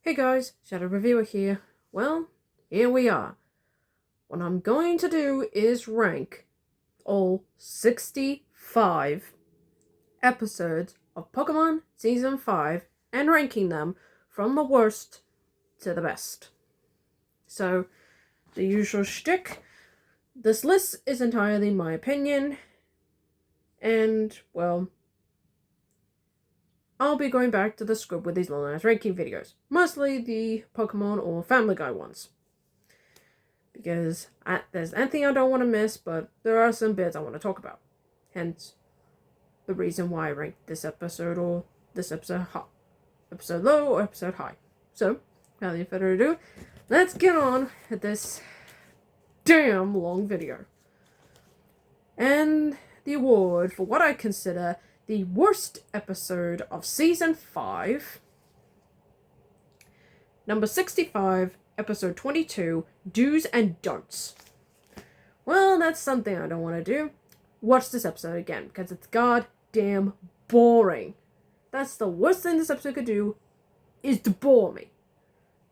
Hey guys, Shadow Reviewer here. Well, here we are. What I'm going to do is rank all 65 episodes of Pokemon Season 5 and ranking them from the worst to the best. So, the usual shtick. This list is entirely my opinion, and, well, I'll be going back to the script with these long-ass ranking videos. Mostly the Pokemon or Family Guy ones. Because there's anything I don't want to miss, but there are some bits I want to talk about. Hence, the reason why I ranked this episode or this episode episode low or episode high. So, without any further ado, let's get on with this damn long video. And the award for what I consider the worst episode of Season 5, number 65, episode 22, Do's and Don'ts. Well, that's something I don't want to do. Watch this episode again, because it's goddamn boring. That's the worst thing this episode could do, is to bore me.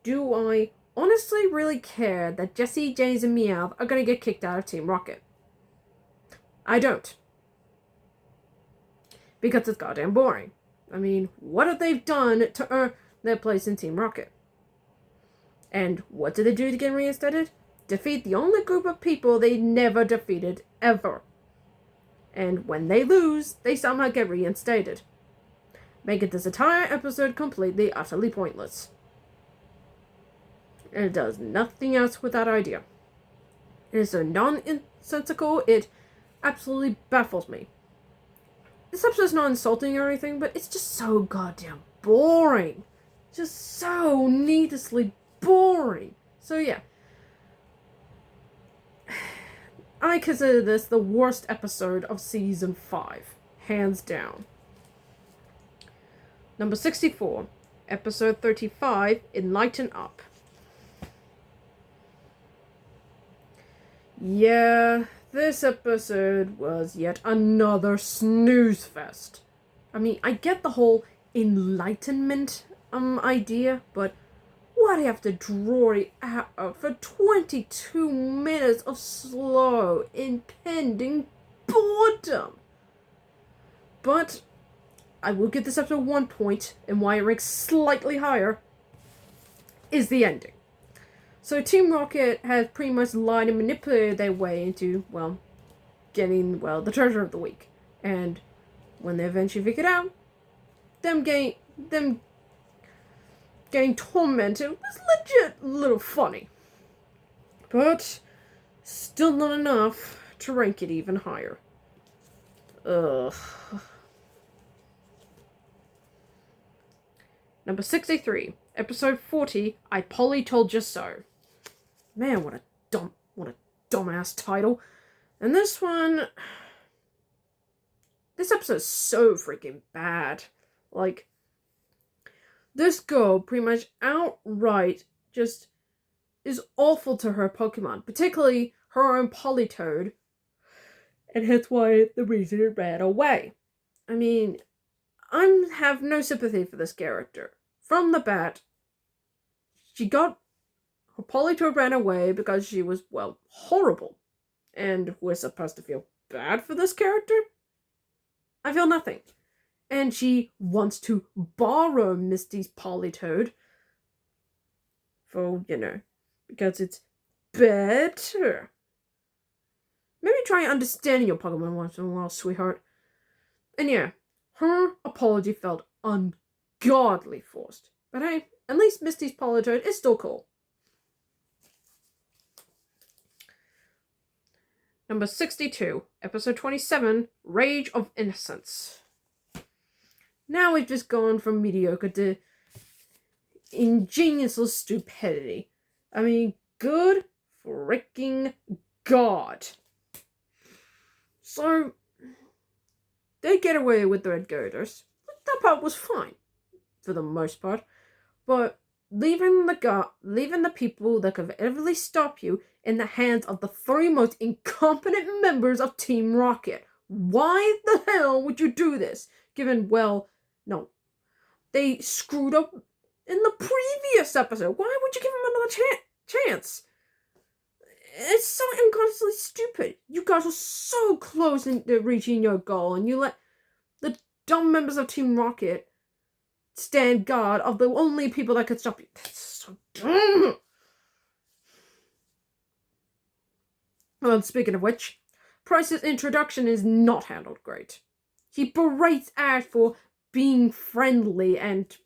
Do I honestly really care that Jessie, James, and Meowth are going to get kicked out of Team Rocket? I don't. Because it's goddamn boring. I mean, what have they done to earn their place in Team Rocket? And what did they do to get reinstated? Defeat the only group of people they never defeated ever. And when they lose, they somehow get reinstated. Making this entire episode completely, utterly pointless. And it does nothing else with that idea. It is so nonsensical, it absolutely baffles me. This episode's not insulting or anything, but it's just so goddamn boring. Just so needlessly boring. So yeah. I consider this the worst episode of Season 5. Hands down. Number 64. Episode 35, Enlighten Up. Yeah, this episode was yet another snooze fest. I mean, I get the whole enlightenment idea, but why do you have to draw it out for 22 minutes of slow, impending boredom? But I will give this episode 1 point, and why it ranks slightly higher is the ending. So Team Rocket has pretty much lied and manipulated their way into, well, getting, well, the treasure of the week. And when they eventually figured out, them getting tormented was legit a little funny. But still not enough to rank it even higher. Ugh. Number 63, episode 40, I Polly Told You So. Man, what a dumbass title. And this episode's so freaking bad. Like, this girl pretty much outright just is awful to her Pokemon, particularly her own Politoed, and hence why the reason it ran away. I mean, I have no sympathy for this character. From the bat, her Politoed ran away because she was, well, horrible. And we're supposed to feel bad for this character? I feel nothing. And she wants to borrow Misty's Politoed for, because it's better. Maybe try understanding your Pokemon once in a while, sweetheart. And yeah, her apology felt ungodly forced. But hey, at least Misty's Politoed is still cool. Number 62, episode 27, Rage of Innocence. Now we've just gone from mediocre to ingenious stupidity. I mean, good freaking God. So, they get away with the Red Girders. That part was fine, for the most part. But leaving the people that could ever stop you in the hands of the 3 most incompetent members of Team Rocket. Why the hell would you do this? Given, well, no. They screwed up in the previous episode. Why would you give him another chance? It's so unconsciously stupid. You guys are so close to reaching your goal, and you let the dumb members of Team Rocket stand guard of the only people that could stop you. That's so dumb. Well, speaking of which, Price's introduction is not handled great. He berates Ash for being friendly and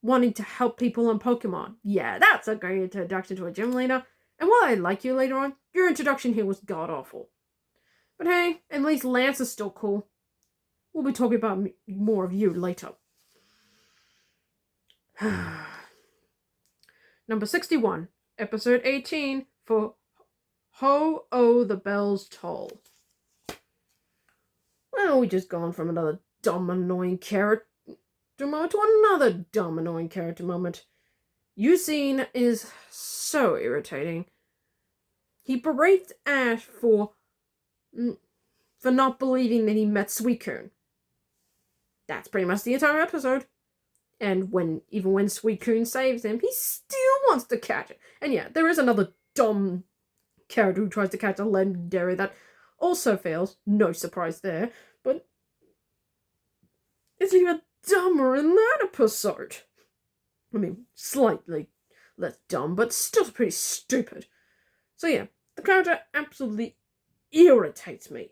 wanting to help people on Pokemon. Yeah, that's a great introduction to a gym leader. And while I like you later on, your introduction here was god-awful. But hey, at least Lance is still cool. We'll be talking about more of you later. Number 61, episode 18 for Ho-Oh the Bells Toll. Well, we just gone from another dumb, annoying character moment to another dumb, annoying character moment. Eugene is so irritating. He berates Ash for not believing that he met Suicune. That's pretty much the entire episode. And even when Suicune saves him, he still wants to catch it. And yeah, there is another dumb character who tries to catch a legendary that also fails. No surprise there. But it's even dumber in that episode. I mean, slightly less dumb, but still pretty stupid. So yeah, the character absolutely irritates me.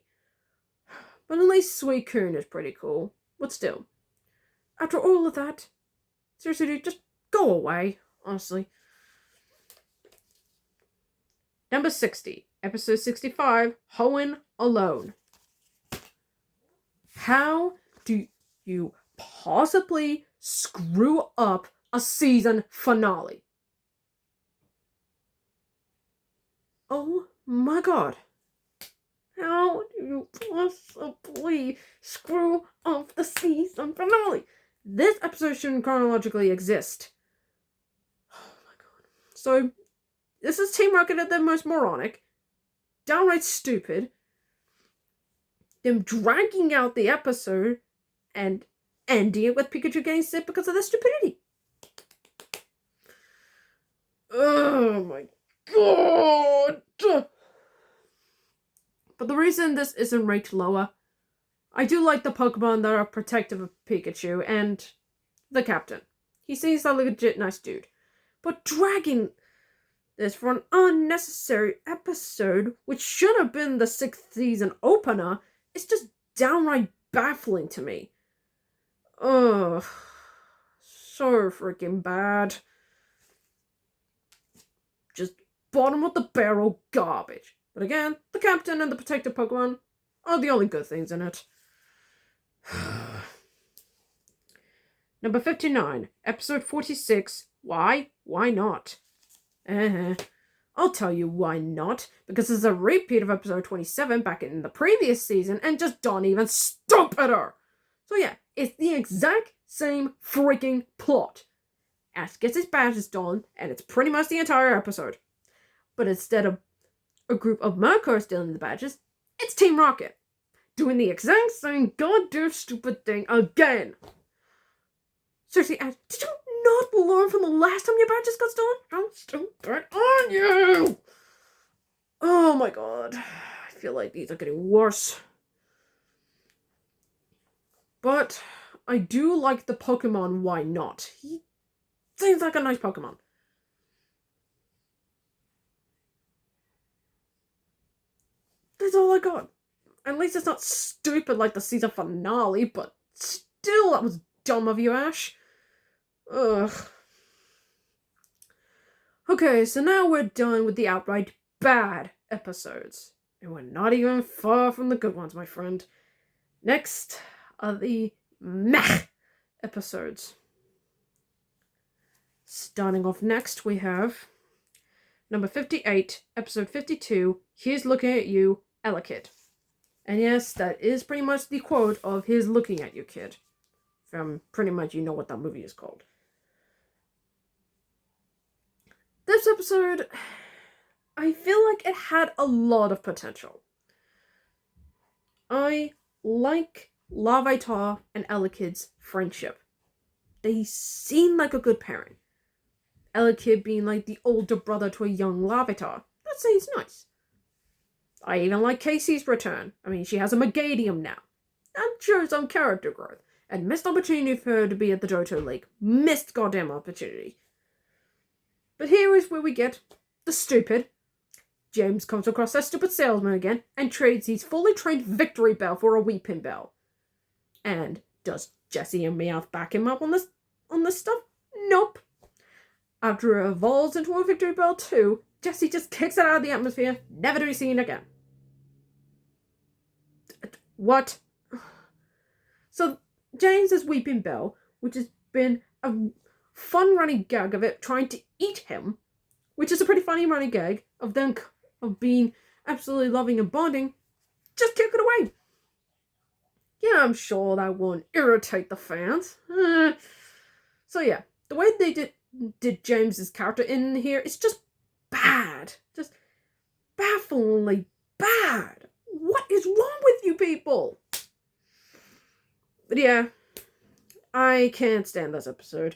But at least Suicune is pretty cool. But still, after all of that, seriously, dude, just go away, honestly. Number 60, episode 65, Hoenn Alone. How do you possibly screw up a season finale? Oh my god. How do you possibly screw up the season finale? This episode shouldn't chronologically exist. Oh my god. So, this is Team Rocket at their most moronic, downright stupid, them dragging out the episode and ending it with Pikachu getting sick because of their stupidity. Oh my god! But the reason this isn't ranked lower, I do like the Pokemon that are protective of Pikachu and the captain. He seems like a legit nice dude. But dragging this for an unnecessary episode, which should have been the 6th season opener, is just downright baffling to me. Ugh. So freaking bad. Just bottom of the barrel garbage. But again, the captain and the protective Pokemon are the only good things in it. Number 59, episode 46, Why? Why not? I'll tell you why not. Because it's a repeat of episode 27 back in the previous season and just done even stupider. So yeah, it's the exact same freaking plot. Ash gets his badges done, and it's pretty much the entire episode. But instead of a group of Mercury stealing the badges, it's Team Rocket, doing the exact same goddamn stupid thing again. Seriously, Ash, did you not learn from the last time your badges got stolen? How stupid are you? Oh my god. I feel like these are getting worse. But I do like the Pokemon Why Not. He seems like a nice Pokemon. That's all I got. At least it's not stupid like the season finale, but still, that was dumb of you, Ash. Ugh. Okay, so now we're done with the outright bad episodes. And we're not even far from the good ones, my friend. Next are the meh episodes. Starting off next, we have number 58, episode 52, Here's Looking at You, Elekid. And yes, that is pretty much the quote of Here's Looking at You, Kid. From pretty much you know what that movie is called. This episode, I feel like it had a lot of potential. I like Larvitar and Elekid's friendship. they seem like a good pairing. Elekid being like the older brother to a young Larvitar. That seems nice. I even like Casey's return. I mean, she has a Megadium now. That shows some character growth. And missed opportunity for her to be at the Johto Lake. Missed goddamn opportunity. But here is where we get the stupid. James comes across that stupid salesman again and trades his fully trained Victory Bell for a Weeping Bell. And does Jessie and Meowth back him up on this stuff? Nope. After it evolves into a Victory Bell 2, Jessie just kicks it out of the atmosphere, never to be seen again. What? So, James's Weeping Bell, which has been a fun running gag of it trying to eat him, which is a pretty funny running gag of them of being absolutely loving and bonding, just kick it away. Yeah, I'm sure that won't irritate the fans. So yeah, the way they did James's character in here is just bad. Just bafflingly bad. What is wrong with you people? But yeah, I can't stand this episode.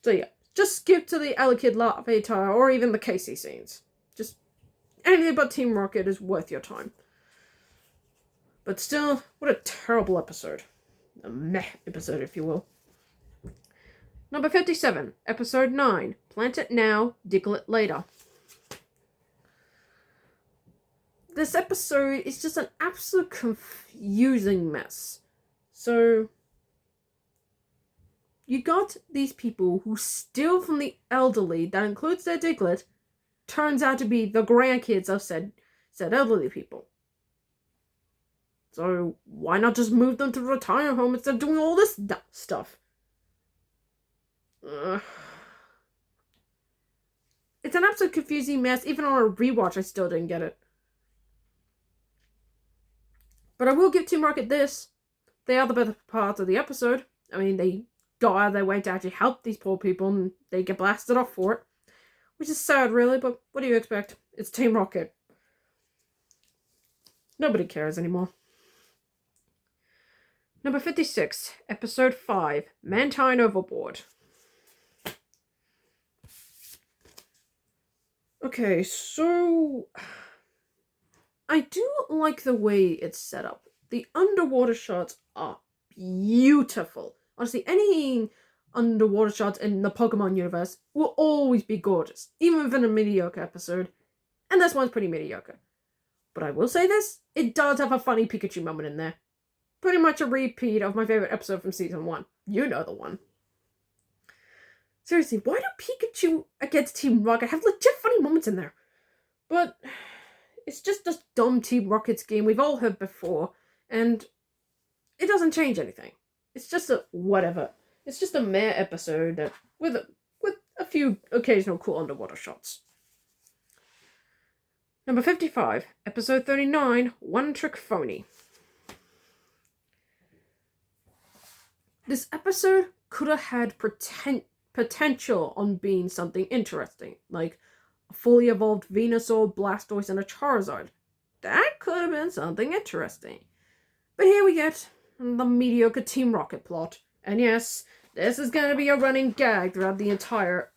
So yeah, just skip to the Elekid Larvitar or even the Casey scenes. Just anything but Team Rocket is worth your time. But still, what a terrible episode. A meh episode, if you will. Number 57, Episode 9, Plant It Now, Diglett Later. This episode is just an absolute confusing mess. So, you got these people who steal from the elderly, that includes their Diglett, turns out to be the grandkids of said elderly people. So, why not just move them to the retirement home instead of doing all this stuff? It's an absolute confusing mess. Even on a rewatch, I still didn't get it. But I will give Team Rocket this. They are the better part of the episode. I mean, they go out of their way to actually help these poor people, and they get blasted off for it. Which is sad, really, but what do you expect? It's Team Rocket. Nobody cares anymore. Number 56, Episode 5, Mantine Overboard. Okay, so I do like the way it's set up. The underwater shots are beautiful. Honestly, any underwater shots in the Pokemon universe will always be gorgeous, even within a mediocre episode. And this one's pretty mediocre. But I will say this, it does have a funny Pikachu moment in there. Pretty much a repeat of my favorite episode from Season 1. You know the one. Seriously, why do Pikachu against Team Rocket have legit funny moments in there? But it's just a dumb Team Rocket scheme we've all heard before, and it doesn't change anything. It's just a whatever. It's just a meh episode with a few occasional cool underwater shots. Number 55, Episode 39, One Trick Phony. This episode could have had potential on being something interesting, like a fully evolved Venusaur, Blastoise, and a Charizard. That could have been something interesting. But here we get the mediocre Team Rocket plot. And yes, this is going to be a running gag throughout the entire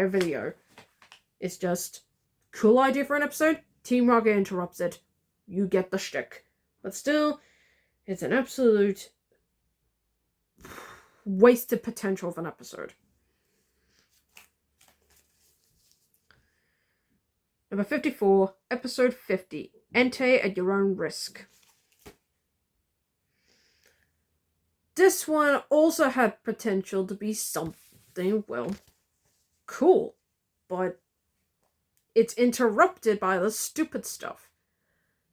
video. It's just, cool idea for an episode, Team Rocket interrupts it. You get the shtick. But still, it's an absolute wasted potential of an episode. Number 54, Episode 50, Entei at Your Own Risk. This one also had potential to be something, well, cool. But it's interrupted by the stupid stuff.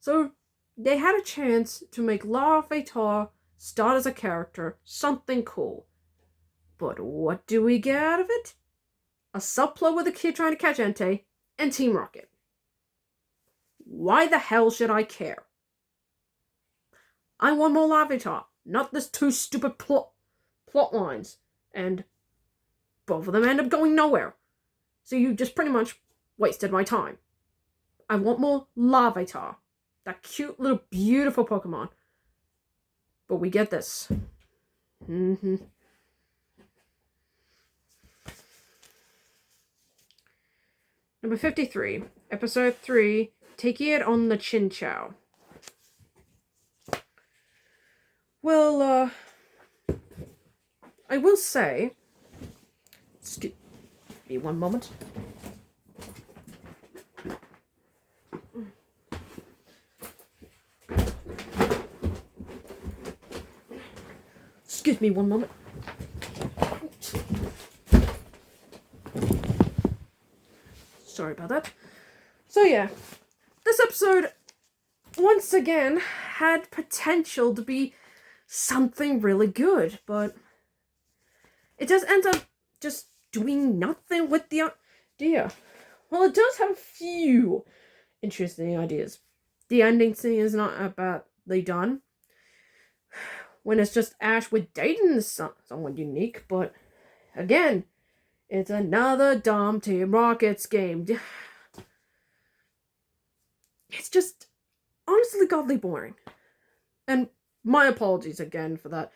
So, they had a chance to make Larvitar start as a character, something cool. But what do we get out of it? A subplot with a kid trying to catch Entei, and Team Rocket. Why the hell should I care? I want more Larvitar, not this two stupid plot lines. And both of them end up going nowhere. So you just pretty much wasted my time. I want more Larvitar. That cute little beautiful Pokemon. But we get this. Number 53, Episode 3, Taking It on the Chin Chow. Well, I will say, excuse me one moment. Excuse me one moment. Sorry about that. So yeah, this episode, once again, had potential to be something really good, but it just ends up just doing nothing with the idea. Well, it does have a few interesting ideas. The ending scene is not badly done. When it's just Ash with Dayton is somewhat unique, but again, it's another dumb Team Rockets game. It's just honestly godly boring. And my apologies again for that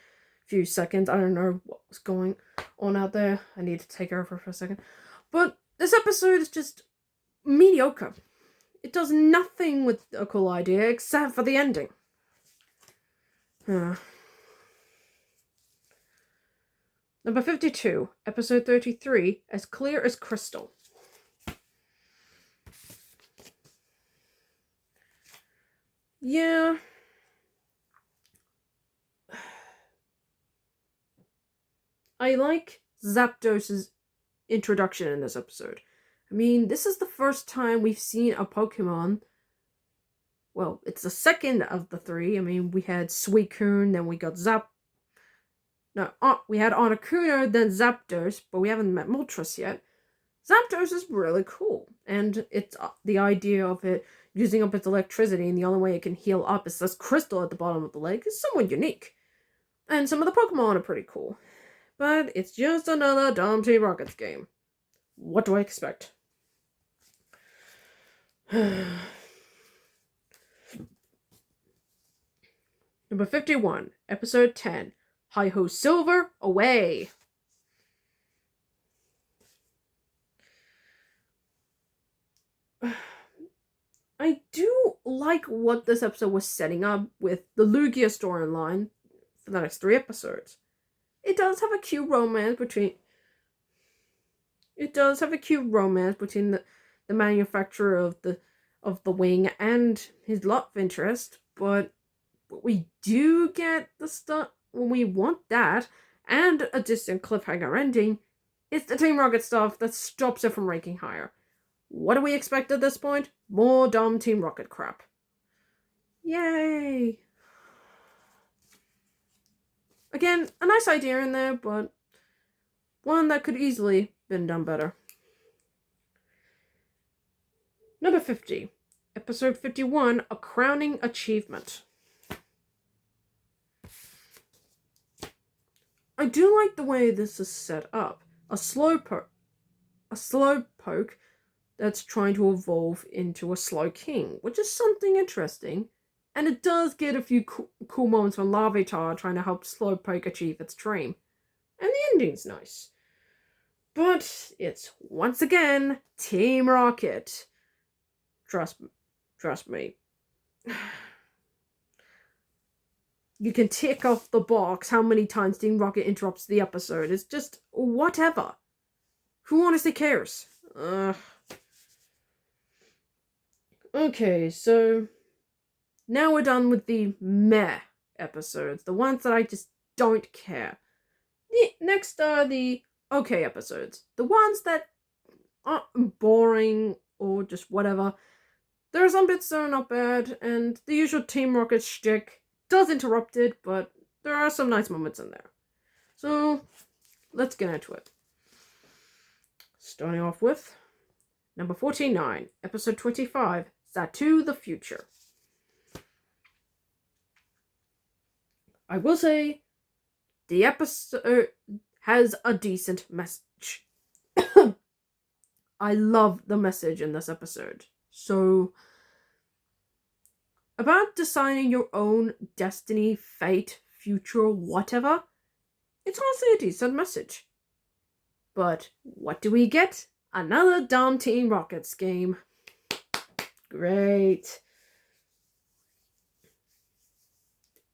few seconds. I don't know what was going on out there. I need to take over for a second. But this episode is just mediocre. It does nothing with a cool idea except for the ending. Number 52, Episode 33, As Clear as Crystal. Yeah. I like Zapdos' introduction in this episode. I mean, this is the first time we've seen a Pokemon. Well, it's the second of the three. I mean, we had Suicune, then we got we had Articuno, then Zapdos, but we haven't met Moltres yet. Zapdos is really cool, and it's the idea of it using up its electricity, and the only way it can heal up is this crystal at the bottom of the lake is somewhat unique. And some of the Pokemon are pretty cool. But it's just another dumb Team Rockets game. What do I expect? Number 51, Episode 10, Hi-Ho Silver, Away. I do like what this episode was setting up with the Lugia storyline for the next 3 episodes. It does have a cute romance between the manufacturer of the wing and his love interest, but we do get the stuff when we want that, and a distant cliffhanger ending. It's the Team Rocket stuff that stops it from ranking higher. What do we expect at this point? More dumb Team Rocket crap. Yay! Again, a nice idea in there, but one that could easily been done better. Number 50, Episode 51, A Crowning Achievement. I do like the way this is set up. A slowpoke that's trying to evolve into a Slowking, which is something interesting. And it does get a few cool moments when Larvitar trying to help Slowpoke achieve its dream. And the ending's nice. But it's, once again, Team Rocket. Trust me. You can tick off the box how many times Team Rocket interrupts the episode. It's just, whatever. Who honestly cares? Okay, so now we're done with the meh episodes, the ones that I just don't care. Next are the okay episodes, the ones that aren't boring or just whatever. There are some bits that are not bad, and the usual Team Rocket shtick does interrupt it, but there are some nice moments in there. So, let's get into it. Starting off with number 49, Episode 25, Xatu the Future. I will say, the episode has a decent message. I love the message in this episode. So, about deciding your own destiny, fate, future, whatever, it's honestly a decent message. But what do we get? another dumb Team Rocket scheme. Great.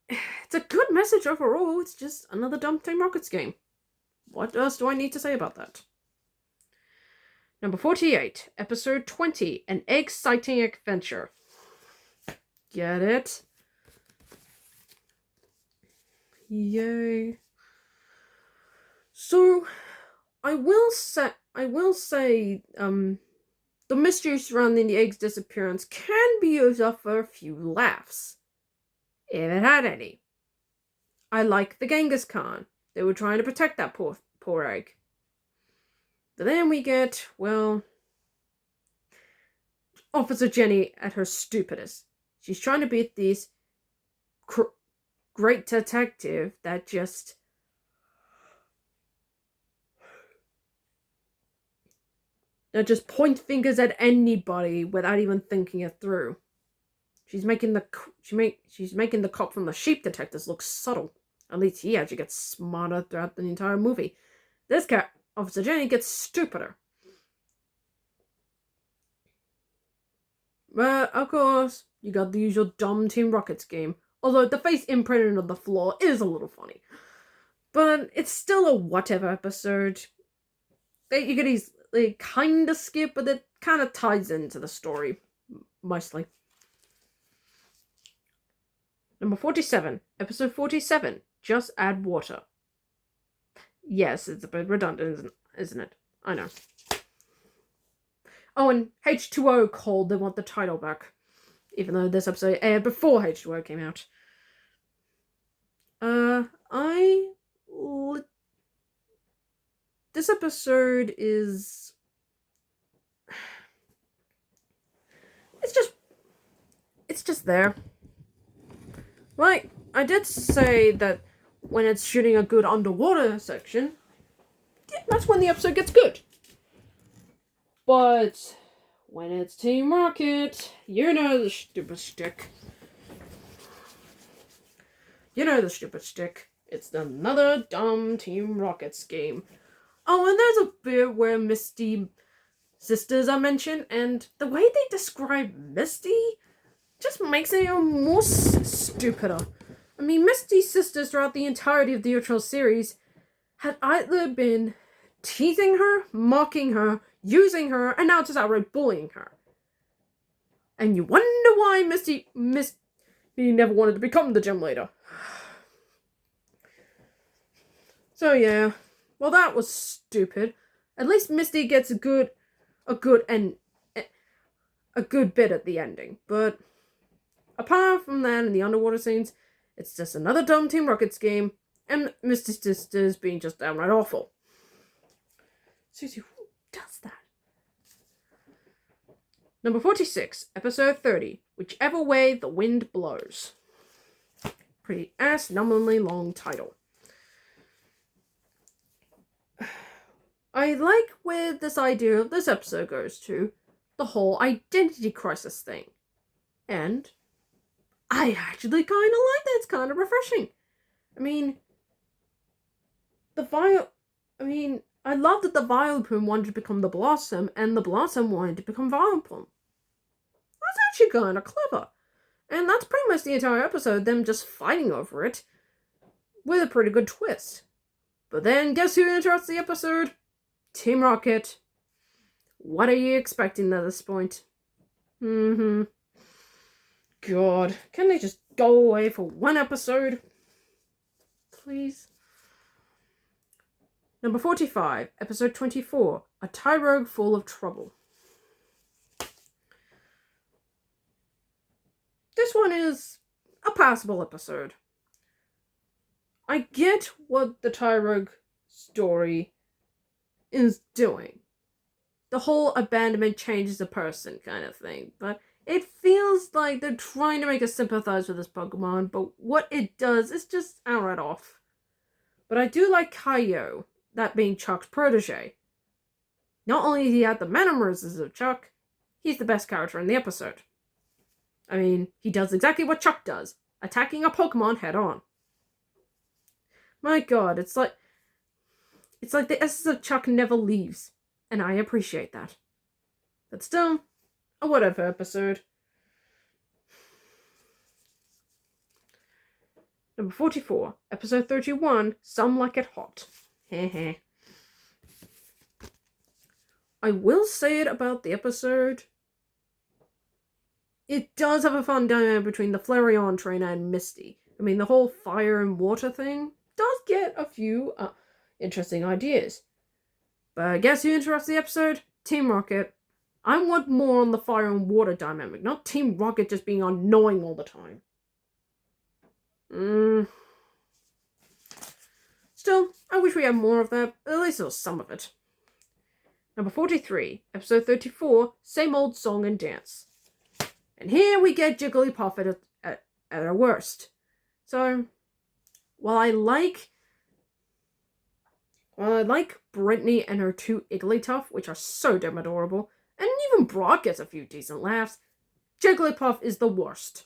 It's a good message overall. It's just another dumb Team Rocket scheme. What else do I need to say about that? Number 48, episode 20, An Egg-Sighting Adventure. Get it? Yay. So, I will say, the mystery surrounding the egg's disappearance can be used up for a few laughs. If it had any. I like the Genghis Khan. They were trying to protect that poor egg. But then we get, well, Officer Jenny at her stupidest. She's trying to beat this great detective that just point fingers at anybody without even thinking it through. She's making the cop from the Sheep Detectives look subtle. At least he actually gets smarter throughout the entire movie. This guy, Officer Jenny, gets stupider. But, of course, you got the usual dumb Team Rocket scheme. Although the face imprinted on the floor is a little funny. But it's still a whatever episode. You could easily kind of skip, but it kind of ties into the story. Mostly. Number 47. Episode 47. Just Add Water. Yes, it's a bit redundant, isn't it? I know. Oh, and H2O called they want the title back. Even though this episode aired before H2O came out. This episode is... It's just there. Like, I did say that when it's shooting a good underwater section, that's when the episode gets good. But when it's Team Rocket, you know the stupid shtick. It's another dumb Team Rocket scheme. Oh, and there's a bit where Misty sisters are mentioned, and the way they describe Misty just makes it even more stupider. I mean, Misty's sisters throughout the entirety of the original series had either been teasing her, mocking her, using her, and now just outright bullying her. And you wonder why Misty never wanted to become the gym leader. So yeah, well that was stupid. At least Misty gets a good bit at the ending. But apart from that and the underwater scenes, it's just another dumb Team Rocket scheme, and Misty's sisters being just downright awful. Seriously, who does that? Number 46, episode 30, Whichever Way the Wind Blows. Pretty ass-numbingly long title. I like where this idea of this episode goes to, the whole identity crisis thing. And I actually kind of like that. It's kind of refreshing. I love that the Vileplume wanted to become the Blossom, and the Blossom wanted to become Vileplume. That's actually kind of clever. And that's pretty much the entire episode, them just fighting over it, with a pretty good twist. But then, guess who interrupts the episode? Team Rocket. What are you expecting at this point? God, can they just go away for one episode? Please? Number 45, episode 24, A Tyrogue Full of Trouble. This one is a passable episode. I get what the Tyrogue story is doing. The whole abandonment changes a person kind of thing, but it feels like they're trying to make us sympathize with this Pokemon, but what it does is just outright off. But I do like Kaio, that being Chuck's protege. Not only does he have the mannerisms of Chuck, he's the best character in the episode. I mean, he does exactly what Chuck does, attacking a Pokemon head on. My god, it's like the essence of Chuck never leaves. and I appreciate that. But still, a whatever episode. Number 44, episode 31, Some Like It Hot. Heh. I will say it about the episode. It does have a fun dynamic between the Flareon trainer and Misty. I mean, the whole fire and water thing does get a few interesting ideas. But guess who interrupts the episode? Team Rocket. I want more on the fire and water dynamic, not Team Rocket just being annoying all the time. Still, I wish we had more of that, at least there was some of it. Number 43, episode 34, Same Old Song and Dance. And here we get Jigglypuff at her worst. So, while I like Brittany and her two Igglytuff, which are so damn adorable, and even Brock gets a few decent laughs, Jigglypuff is the worst.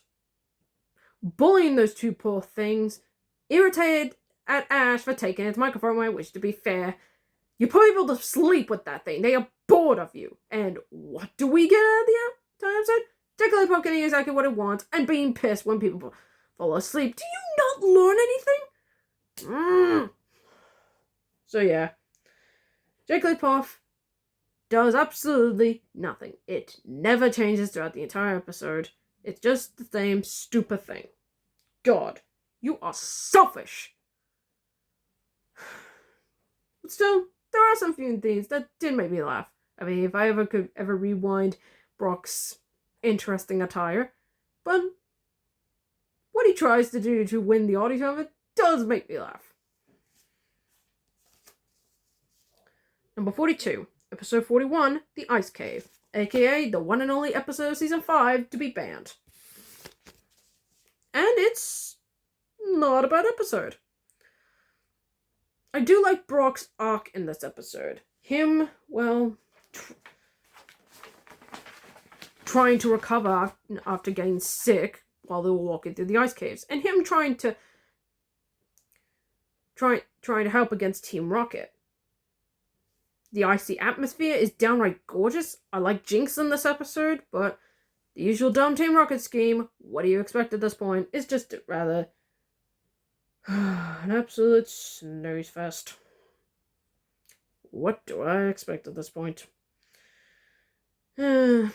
Bullying those two poor things, irritated at Ash for taking its microphone away, which, to be fair, you put people to sleep with that thing. They are bored of you. And what do we get out of the episode? Jigglypuff getting exactly what it wants and being pissed when people fall asleep. Do you not learn anything? So yeah, Jigglypuff does absolutely nothing. It never changes throughout the entire episode. It's just the same stupid thing. God, you are selfish. But still, there are some few things that did make me laugh. I mean, if I could rewind Brock's interesting attire, but what he tries to do to win the audience of it does make me laugh. Number 42, episode 41, The Ice Cave, aka the one and only episode of season 5 to be banned. And it's not a bad episode. I do like Brock's arc in this episode. Him, well, trying to recover after getting sick while they were walking through the ice caves, and him trying to help against Team Rocket. The icy atmosphere is downright gorgeous. I like Jinx in this episode, but the usual dumb Team Rocket scheme, what do you expect at this point, is just rather an absolute snooze fest. What do I expect at this point? Number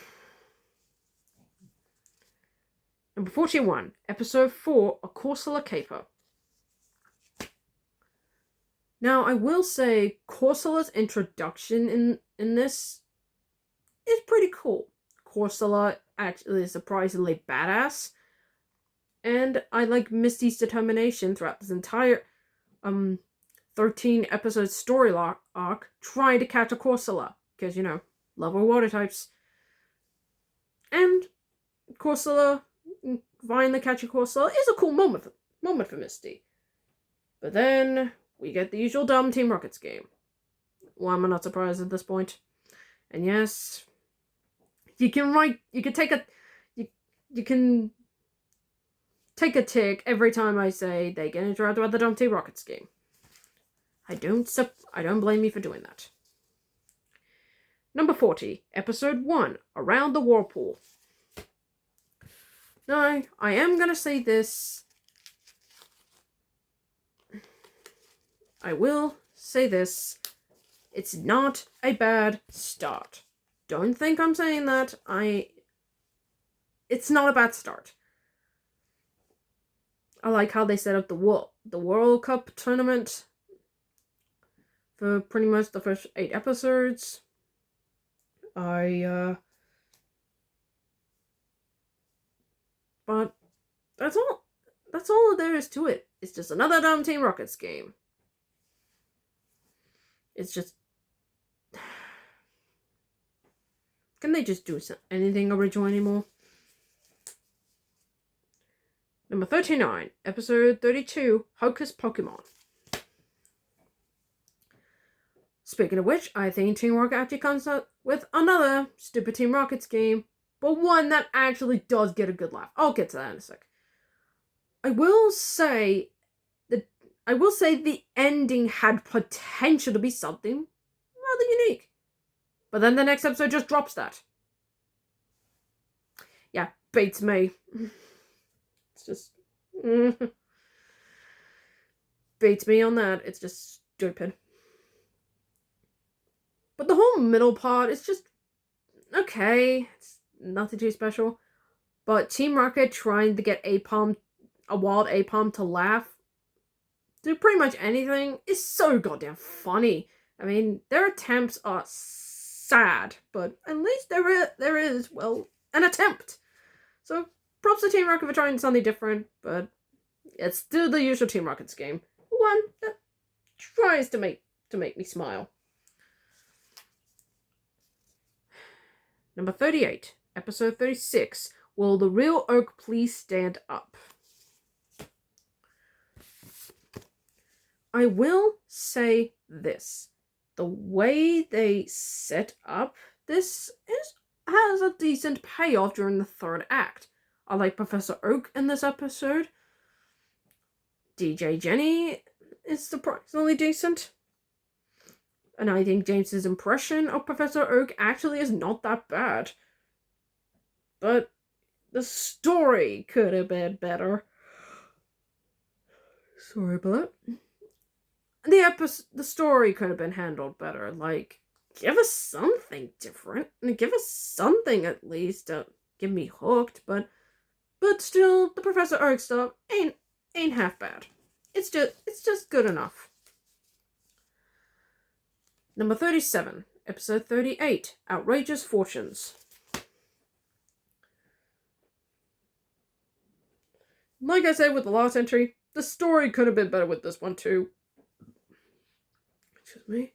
41, episode 4, A Corsola Caper. Now, I will say, Corsola's introduction in this is pretty cool. Corsola actually is surprisingly badass. And I like Misty's determination throughout this entire 13 episode story arc trying to catch a Corsola. Because, you know, love her water types. And Corsola finally catching Corsola is a cool moment for Misty. But then we get the usual dumb Team Rocket's game. Why am I not surprised at this point? And yes, you can take a tick every time I say they get interrupted by the dumb Team Rocket's game. I don't blame you for doing that. Number 40, episode 1, Around the Whirlpool. Now, I am gonna say this. I will say this. It's not a bad start. Don't think I'm saying that. It's not a bad start. I like how they set up the World Cup tournament for pretty much the first 8 episodes. But that's all there is to it. It's just another dumb Team Rocket's game. It's just, can they just do anything original anymore? Number 39, episode 32, Hocus Pokemon. Speaking of which, I think Team Rocket actually comes up with another stupid Team Rocket's game, but one that actually does get a good laugh. I'll get to that in a sec. I will say the ending had potential to be something rather unique. But then the next episode just drops that. Yeah, beats me. It's just... beats me on that. It's just stupid. But the whole middle part is just okay. It's nothing too special. But Team Rocket trying to get a wild Apom to laugh, do pretty much anything, is so goddamn funny. I mean, their attempts are sad, but at least there is, well, an attempt. So, props to Team Rocket for trying something different, but it's still the usual Team Rocket's game. One that tries to make me smile. Number 38, episode 36. Will the real Oak please stand up? I will say this. The way they set up this has a decent payoff during the third act. I like Professor Oak in this episode. DJ Jenny is surprisingly decent. And I think James's impression of Professor Oak actually is not that bad. But the story could have been better. Sorry about that. The story could have been handled better. Like, give us something different. And give us something at least to get me hooked. But still, the Professor Oak stuff ain't half bad. It's just good enough. Number 37, episode 38, Outrageous Fortunes. Like I said with the last entry, the story could have been better with this one too. Excuse me.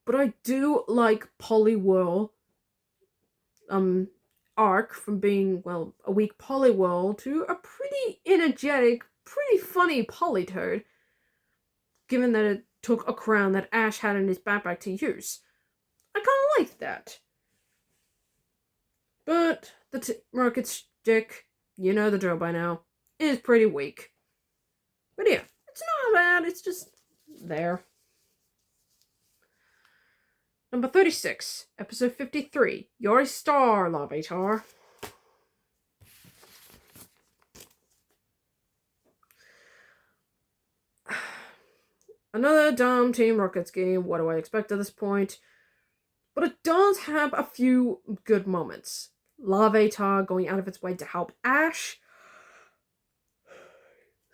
But I do like Poliwhirl arc from being, well, a weak Poliwhirl to a pretty energetic, pretty funny Politoed, given that it took a crown that Ash had in his backpack to use. I kind of like that. But the Rocket stick, you know the drill by now, is pretty weak. But yeah, it's not bad, it's just there. Number 36, episode 53, You're a Star, Larvitar. Another dumb Team Rocket's game, what do I expect at this point? But it does have a few good moments. Larvitar going out of its way to help Ash.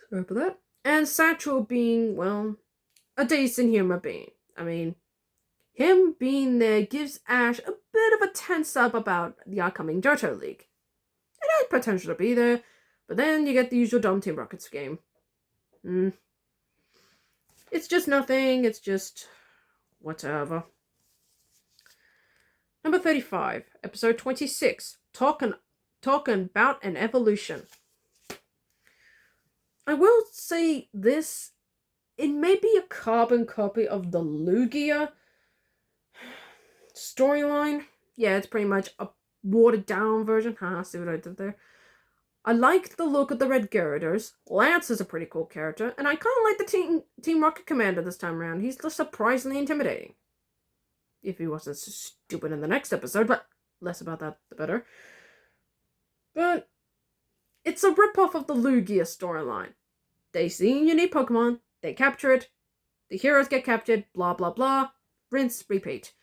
Sorry about that. And Satchel being, well, a decent human being. I mean, him being there gives Ash a bit of a tense up about the upcoming Johto League. It has potential to be there, but then you get the usual dumb Team Rocket's game. It's just nothing, it's just whatever. Number 35, episode 26, Talking About an Evolution. I will say this, it may be a carbon copy of the Lugia storyline. Yeah, it's pretty much a watered down version. See what I did there? I like the look of the Red Gyarados. Lance is a pretty cool character, and I kind of like the Team Rocket Commander this time around. He's just surprisingly intimidating. If he wasn't so stupid in the next episode, but less about that, the better. But it's a ripoff of the Lugia storyline. They see unique Pokemon, they capture it, the heroes get captured, blah blah blah, rinse, repeat.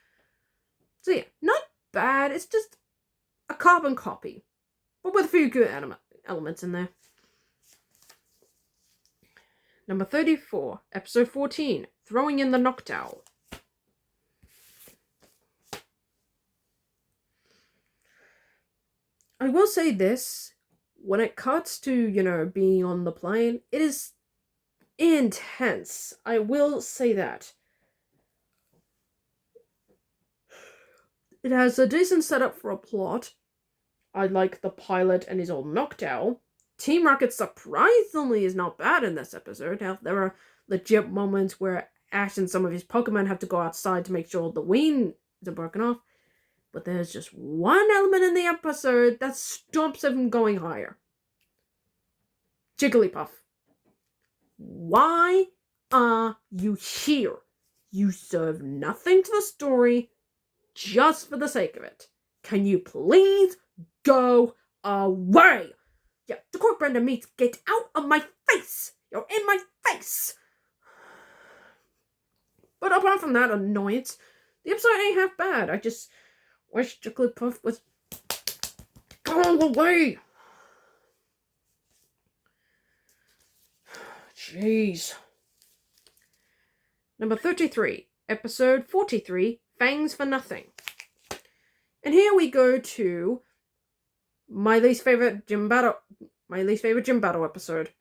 So yeah, not bad, it's just a carbon copy, but with a few good elements in there. Number 34, episode 14, Throwing in the Noctowl. I will say this, when it cuts to, being on the plane, it is intense. I will say that. It has a decent setup for a plot. I like the pilot and his old Noctowl. Team Rocket surprisingly is not bad in this episode. Now, there are legit moments where Ash and some of his Pokemon have to go outside to make sure the wings are broken off. But there's just one element in the episode that stops it from going higher. Jigglypuff. Why are you here? You serve nothing to the story. just for the sake of it. Can you please go away? Yeah, to quote Brenda Meeks, get out of my face! You're in my face! But apart from that annoyance, the episode ain't half bad. I just wish Jigglypuff was going away. Jeez. Number 33, episode 43, Fangs for Nothing. And here we go to my least favorite gym battle episode.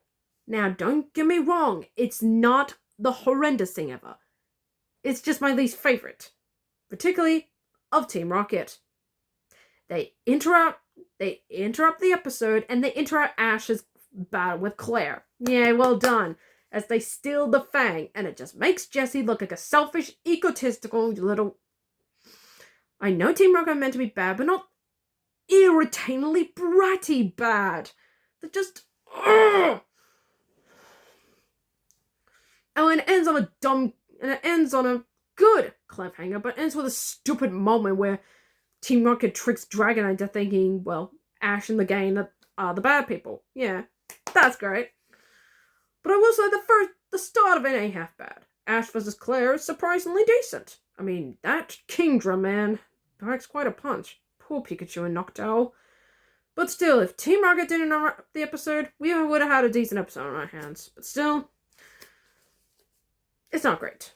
Now, don't get me wrong, it's not the horrendous thing ever. It's just my least favorite, particularly of Team Rocket. They interrupt the episode and they interrupt Ash's battle with Claire. Yeah, well done. As they steal the Fang, and it just makes Jessie look like a selfish, egotistical little... I know Team Rocket are meant to be bad, but not irritatingly bratty bad. They're just... Ugh! Oh, and it ends on a good cliffhanger, but ends with a stupid moment where Team Rocket tricks Dragonite into thinking, well, Ash and the gang are the bad people. Yeah, that's great. But I will say the start of it ain't half bad. Ash vs. Claire is surprisingly decent. I mean, that Kingdra, man, packs quite a punch. Poor Pikachu and Noctowl. But still, if Team Rocket didn't interrupt the episode, we would have had a decent episode on our hands. But still, it's not great.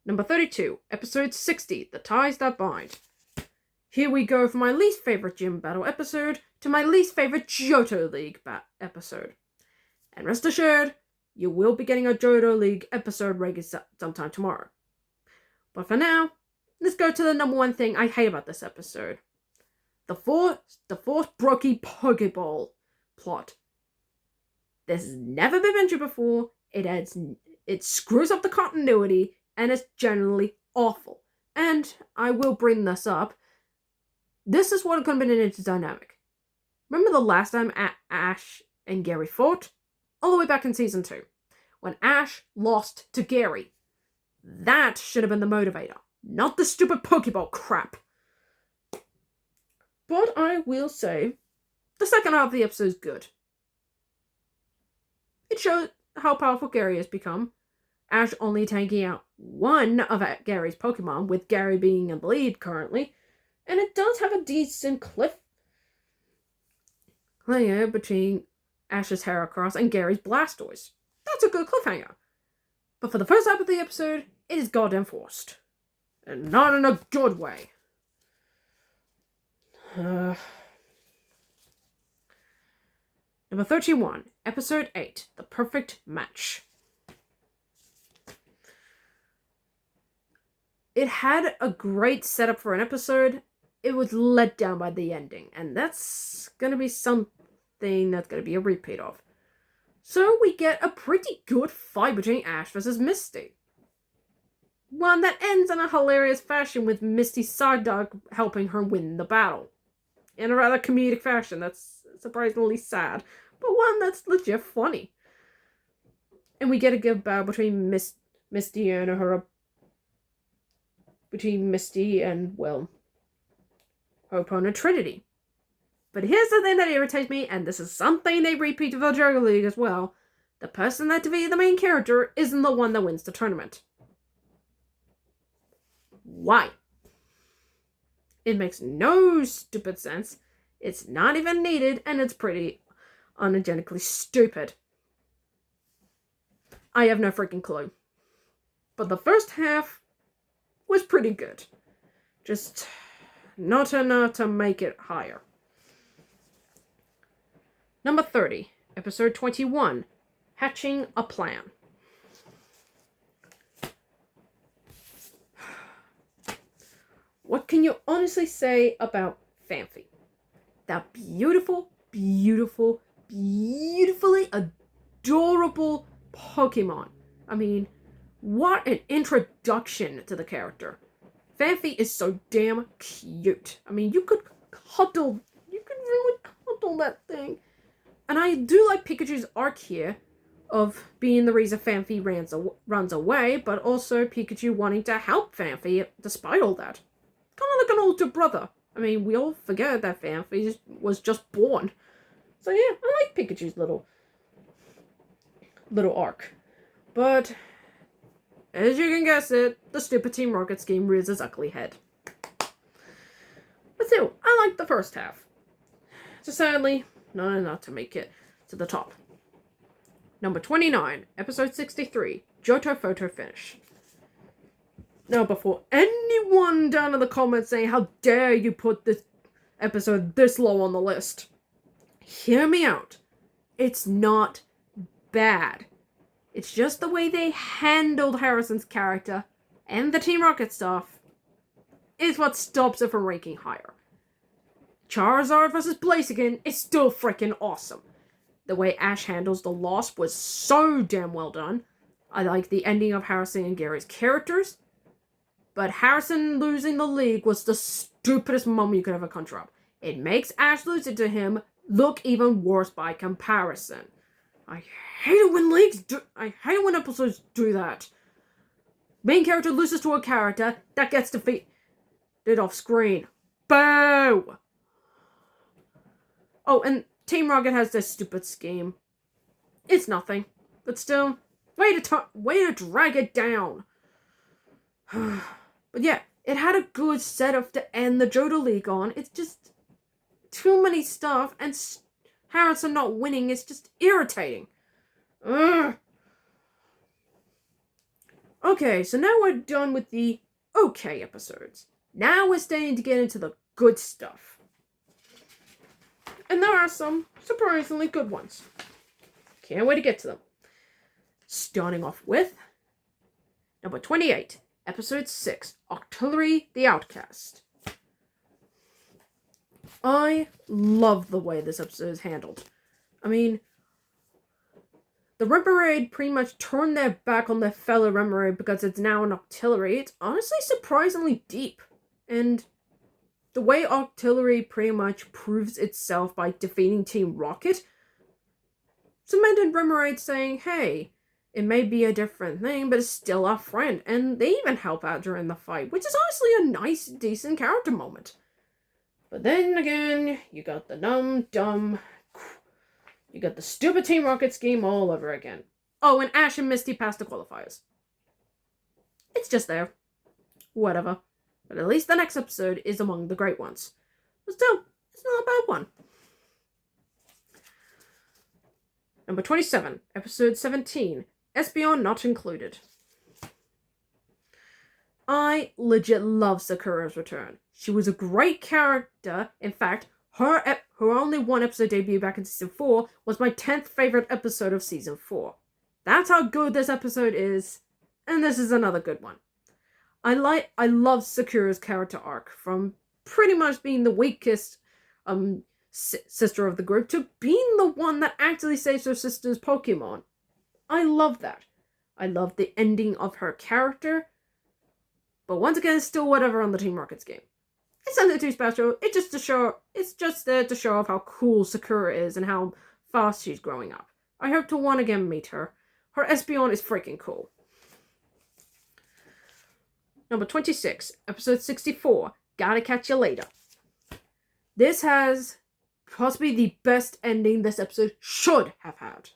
Number 32, episode 60, The Ties That Bind. Here we go from my least favorite gym battle episode to my least favorite Johto League episode. And rest assured, you will be getting a Johto League episode regular sometime tomorrow. But for now, let's go to the number one thing I hate about this episode. The fourth Brookie Pokeball plot. This has never been mentioned before. It screws up the continuity, and it's generally awful. And I will bring this up. This is what could have been in its dynamic. Remember the last time Ash and Gary fought? All the way back in Season 2. When Ash lost to Gary. That should have been the motivator. Not the stupid Pokeball crap. But I will say, the second half of the episode is good. It shows how powerful Gary has become. Ash only taking out one of Gary's Pokemon, with Gary being in the lead currently. And it does have a decent cliffhanger between Ash's Heracross and Gary's Blastoise. That's a good cliffhanger. But for the first half of the episode, it is goddamn forced. And not in a good way. Number 31, episode 8, The Perfect Match. It had a great setup for an episode. It was let down by the ending. And that's going to be something that's going to be a repeat of. So we get a pretty good fight between Ash versus Misty. One that ends in a hilarious fashion with Misty's side dog helping her win the battle. In a rather comedic fashion that's surprisingly sad, but one that's legit funny. And we get a good battle between Misty and her... Between Misty and, well, her opponent Trinity. But here's the thing that irritates me, and this is something they repeat with the Johto League as well. The person that defeated the main character isn't the one that wins the tournament. Why? It makes no stupid sense. It's not even needed, and it's pretty unhygienically stupid. I have no freaking clue. But the first half was pretty good. Just not enough to make it higher. Number 30, episode 21, Hatching a Plan. What can you honestly say about Phanpy? That beautiful, beautiful, beautifully adorable Pokemon. I mean, what an introduction to the character. Phanpy is so damn cute. I mean, you could really cuddle that thing. And I do like Pikachu's arc here of being the reason Phanpy runs away, but also Pikachu wanting to help Phanpy despite all that. Kind of like an older brother. I mean, we all forget that Phanpy was just born. So yeah, I like Pikachu's little arc. But as you can guess it, the stupid Team Rocket scheme rears its ugly head. But still, I liked the first half. So sadly, not enough to make it to the top. Number 29, episode 63, Johto photo finish. Now, before anyone down in the comments saying, how dare you put this episode this low on the list, hear me out. It's not bad. It's just the way they handled Harrison's character and the Team Rocket stuff is what stops it from ranking higher. Charizard versus Blaziken is still freaking awesome. The way Ash handles the loss was so damn well done. I like the ending of Harrison and Gary's characters, but Harrison losing the league was the stupidest moment you could ever conjure up. It makes Ash losing to him look even worse by comparison. I hate it when episodes do that. Main character loses to a character that gets defeated off screen. Boo! Oh, and Team Rocket has this stupid scheme. It's nothing, but still, way to drag it down. But yeah, it had a good setup to end the Johto League on. It's just too many stuff, and Harrison not winning is just irritating. Ugh. Okay, so now we're done with the okay episodes. Now we're starting to get into the good stuff. And there are some surprisingly good ones. Can't wait to get to them. Starting off with number 28, episode 6, Octillery the Outcast. I love the way this episode is handled. I mean, the Remoraid pretty much turned their back on their fellow Remoraid because it's now an Octillery. It's honestly surprisingly deep. And the way Octillery pretty much proves itself by defeating Team Rocket cemented Remoraid saying, hey, it may be a different thing, but it's still our friend. And they even help out during the fight, which is honestly a nice, decent character moment. But then again, you got the you got the stupid Team Rocket scheme all over again. Oh, and Ash and Misty passed the qualifiers. It's just there. Whatever. But at least the next episode is among the great ones. But still, it's not a bad one. Number 27, episode 17, Espeon Not Included. I legit love Sakura's return. She was a great character. In fact, her only one episode debut back in season 4 was my 10th favorite episode of season 4. That's how good this episode is, and this is another good one. I love Sakura's character arc, from pretty much being the weakest sister of the group to being the one that actually saves her sister's Pokemon. I love that. I love the ending of her character. But once again, it's still whatever on the Team Rocket's game. It's nothing too special. It's just there to show off how cool Sakura is and how fast she's growing up. I hope to once again meet her. Her Espeon is freaking cool. Number 26, episode 64, Gotta Catch You Later. This has possibly the best ending this episode should have had.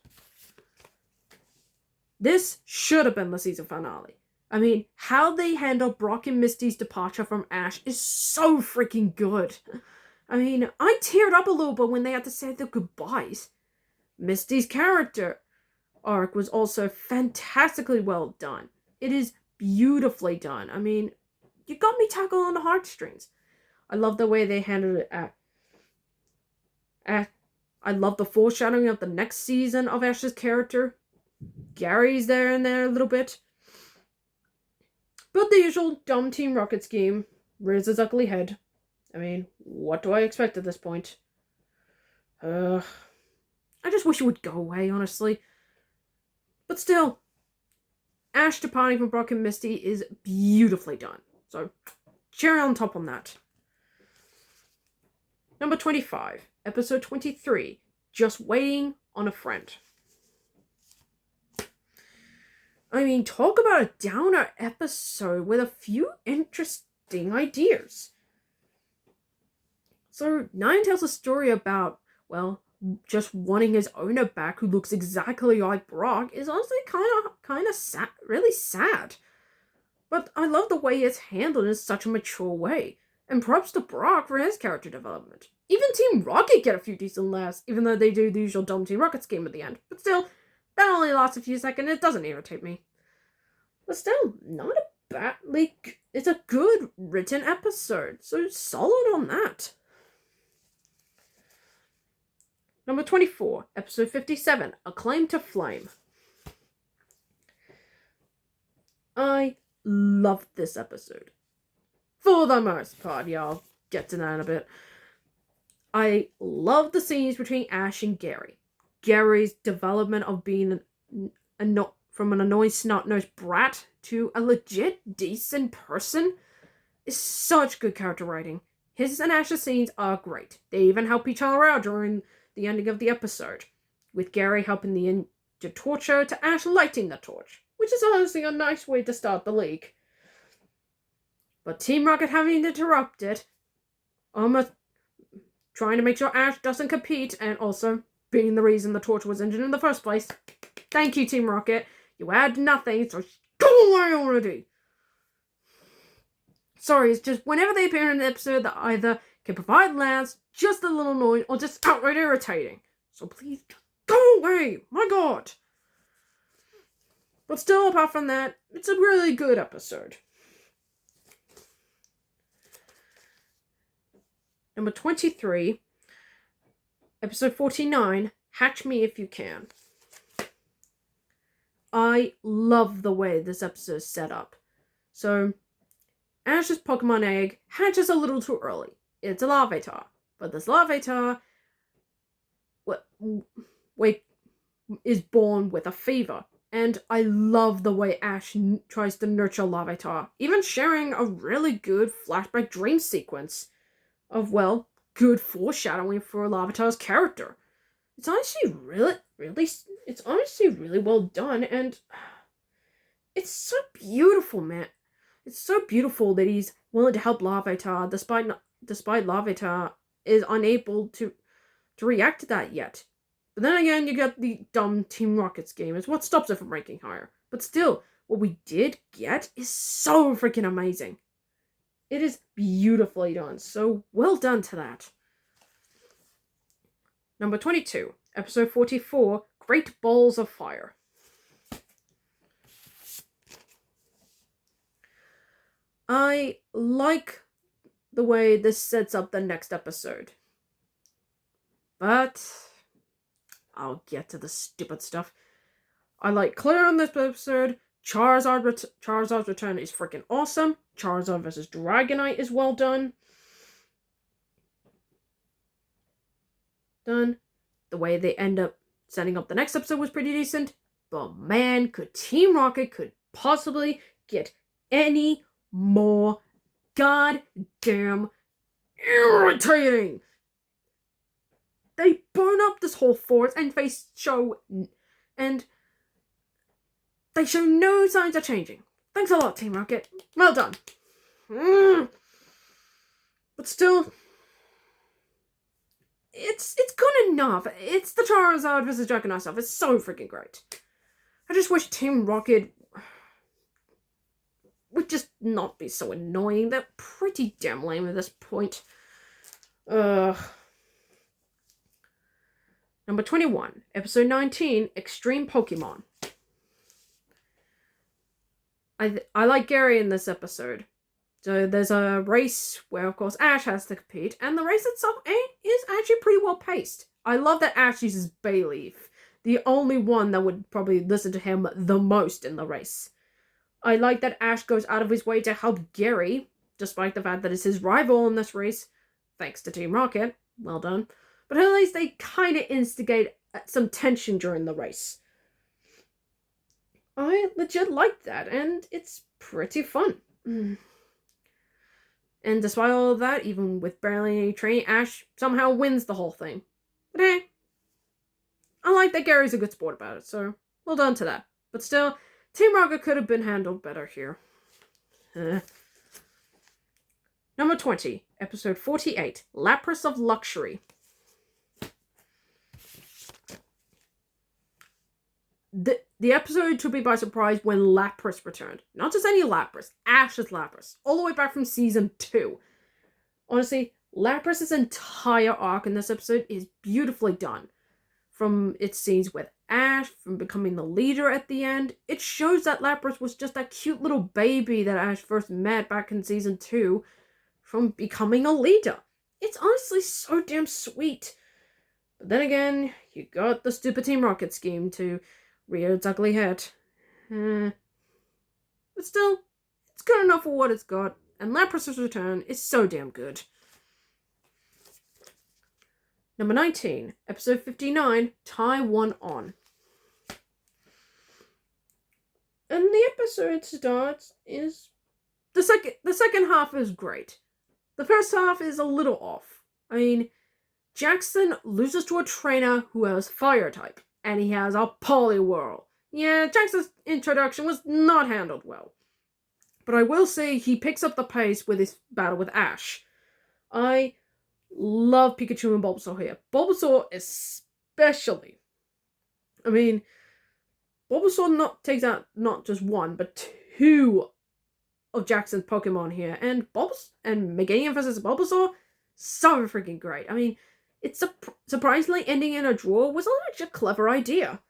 This should have been the season finale. I mean, how they handle Brock and Misty's departure from Ash is so freaking good. I mean, I teared up a little bit when they had to say their goodbyes. Misty's character arc was also fantastically well done. It is beautifully done. I mean, you got me tackled on the heartstrings. I love the way they handled it I love the foreshadowing of the next season of Ash's character. Gary's there a little bit. But the usual dumb Team Rocket scheme rears its ugly head. I mean, what do I expect at this point? I just wish it would go away, honestly. But still, Ash departing from Brock and Misty is beautifully done. So, cherry on top on that. Number 25, episode 23, Just Waiting on a Friend. I mean, talk about a downer episode with a few interesting ideas. So, Nine tells a story about, well, just wanting his owner back who looks exactly like Brock is honestly kind of sad, really sad. But I love the way it's handled in such a mature way. And props to Brock for his character development. Even Team Rocket get a few decent laughs, even though they do the usual dumb Team Rocket scheme at the end. But still, that only lasts a few seconds, it doesn't irritate me. But still, not a bad, like, it's a good written episode, so solid on that. Number 24, episode 57, Acclaim to Flame. I loved this episode. For the most part, yeah, I'll get to that in a bit. I love the scenes between Ash and Gary. Gary's development of being from an annoying snot-nosed brat to a legit decent person is such good character writing. His and Ash's scenes are great. They even help each other out during the ending of the episode, with Gary helping the torture to Ash lighting the torch, which is honestly a nice way to start the league. But Team Rocket having interrupted, almost trying to make sure Ash doesn't compete, and also being the reason the torch was injured in the first place. Thank you, Team Rocket. You add nothing, so go away already. Sorry, it's just whenever they appear in an episode that either can provide laughs, just a little annoying, or just outright irritating. So please, go away! My god! But still, apart from that, it's a really good episode. Number 23, episode 49, Hatch Me If You Can. I love the way this episode is set up. So, Ash's Pokemon egg hatches a little too early. It's a Larvitar, but this Larvitar is born with a fever. And I love the way Ash tries to nurture Larvitar, even sharing a really good flashback dream sequence of, well, good foreshadowing for Larvitar's character. It's honestly really well done, and it's so beautiful, man. It's so beautiful that he's willing to help Larvitar, despite Larvitar is unable to react to that yet. But then again, you get the dumb Team Rocket's game. It's what stops it from ranking higher. But still, what we did get is so freaking amazing. It is beautifully done, so well done to that. Number 22, episode 44, Great Balls of Fire. I like the way this sets up the next episode. But I'll get to the stupid stuff. I like clear on this episode. Charizard's return is freaking awesome. Charizard vs. Dragonite is well done. The way they end up setting up the next episode was pretty decent. But man, could Team Rocket possibly get any more goddamn irritating? They burn up this whole forest and they show no signs of changing. Thanks a lot, Team Rocket. Well done. But still, it's good enough. It's the Charizard vs. Dragonite stuff. It's so freaking great. I just wish Team Rocket would just not be so annoying. They're pretty damn lame at this point. Number 21, episode 19, Extreme Pokemon. I like Gary in this episode. So there's a race where, of course, Ash has to compete, and the race itself is actually pretty well paced. I love that Ash uses Bayleaf, the only one that would probably listen to him the most in the race. I like that Ash goes out of his way to help Gary, despite the fact that it's his rival in this race, thanks to Team Rocket. Well done. But at least they kind of instigate some tension during the race. I legit like that, and it's pretty fun. And despite all of that, even with barely any training, Ash somehow wins the whole thing. But hey, I like that Gary's a good sport about it, so well done to that. But still, Team Rocket could have been handled better here. Number 20, episode 48, Lapras of Luxury. The episode took me by surprise when Lapras returned. Not just any Lapras, Ash's Lapras, all the way back from season 2. Honestly, Lapras' entire arc in this episode is beautifully done. From its scenes with Ash, from becoming the leader at the end, it shows that Lapras was just that cute little baby that Ash first met back in season 2, from becoming a leader. It's honestly so damn sweet. But then again, you got the stupid Team Rocket scheme to rear its ugly head. But still, it's good enough for what it's got, and Lapras' return is so damn good. Number 19, episode 59, Tie One On. And the episode starts is the second half is great. The first half is a little off. I mean, Jackson loses to a trainer who has fire type, and he has a Poliwhirl. Yeah, Jackson's introduction was not handled well. But I will say he picks up the pace with his battle with Ash. I love Pikachu and Bulbasaur here. Bulbasaur especially. I mean, Bulbasaur takes out not just one, but two of Jackson's Pokemon here. And Meganium versus Bulbasaur, so freaking great. I mean, it's surprisingly ending in a draw was such a clever idea.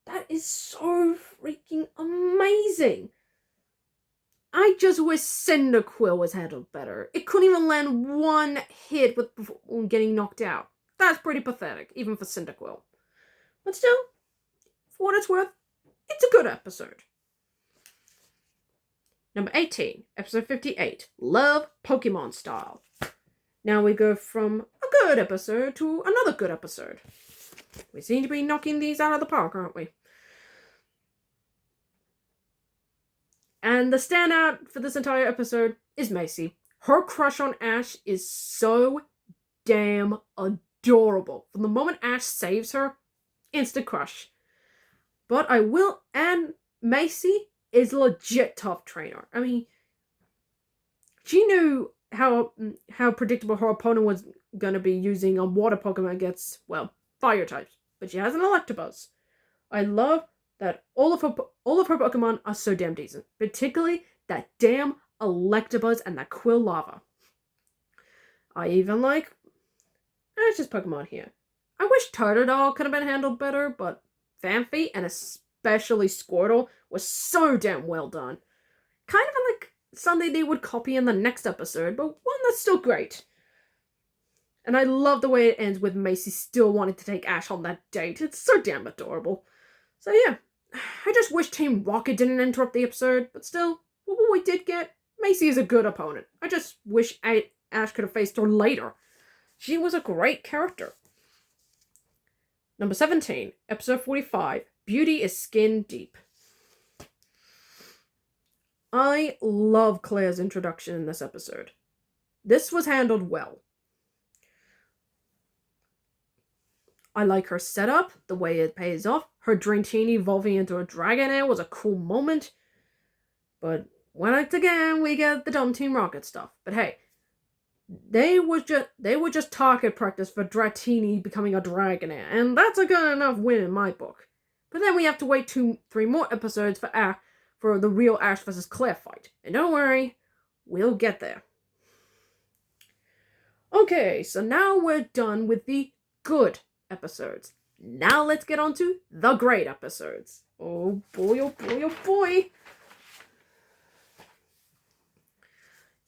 That is so freaking amazing. I just wish Cyndaquil was handled better. It couldn't even land one hit before getting knocked out. That's pretty pathetic, even for Cyndaquil. But still, for what it's worth, it's a good episode. Number 18, episode 58, Love Pokemon Style. Now we go from a good episode to another good episode. We seem to be knocking these out of the park, aren't we? And the standout for this entire episode is Macy. Her crush on Ash is so damn adorable. From the moment Ash saves her, instant crush. But Macy is a legit tough trainer. I mean, she knew how predictable her opponent was going to be using a water Pokemon against, well, fire types. But she has an Electabuzz. I love that all of her Pokemon are so damn decent. Particularly that damn Electabuzz and that Quilava. I even like Ash's Pokemon here. I wish Totodile could have been handled better, but Phanpy and especially Squirtle was so damn well done. Kind of like something they would copy in the next episode, but one that's still great. And I love the way it ends with Macy still wanting to take Ash on that date. It's so damn adorable. So yeah, I just wish Team Rocket didn't interrupt the episode, but still, what we did get, Macy is a good opponent. I just wish Ash could have faced her later. She was a great character. Number 17, episode 45, Beauty is Skin Deep. I love Claire's introduction in this episode. This was handled well. I like her setup, the way it pays off. Her Dratini evolving into a Dragonair was a cool moment. But once again, we get the dumb Team Rocket stuff. But hey, they were just target practice for Dratini becoming a Dragonair, and that's a good enough win in my book. But then we have to wait 2-3 more episodes for the real Ash vs. Claire fight. And don't worry, we'll get there. Okay, so now we're done with the good episodes. Now let's get on to the great episodes. Oh boy, oh boy, oh boy.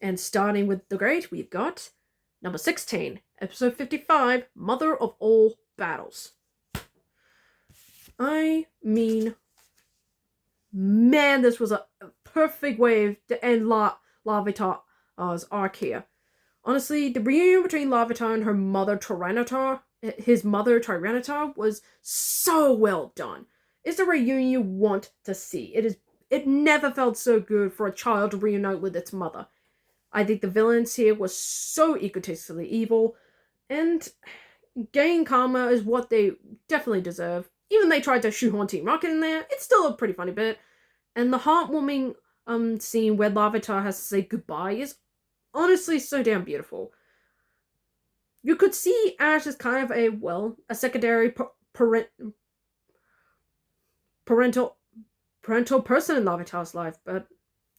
And starting with the great, we've got number 16, episode 55, Mother of All Battles. I mean, man, this was a perfect way to end Larvitar's arc here. Honestly, the reunion between Larvitar and his mother Tyranitar, was so well done. It's a reunion you want to see. It never felt so good for a child to reunite with its mother. I think the villains here were so egotistically evil, and getting karma is what they definitely deserve. Even they tried to shoehorn Team Rocket in there, it's still a pretty funny bit. And the heartwarming scene where Larvitar has to say goodbye is honestly so damn beautiful. You could see Ash as kind of a secondary parental person in Larvitar's life, but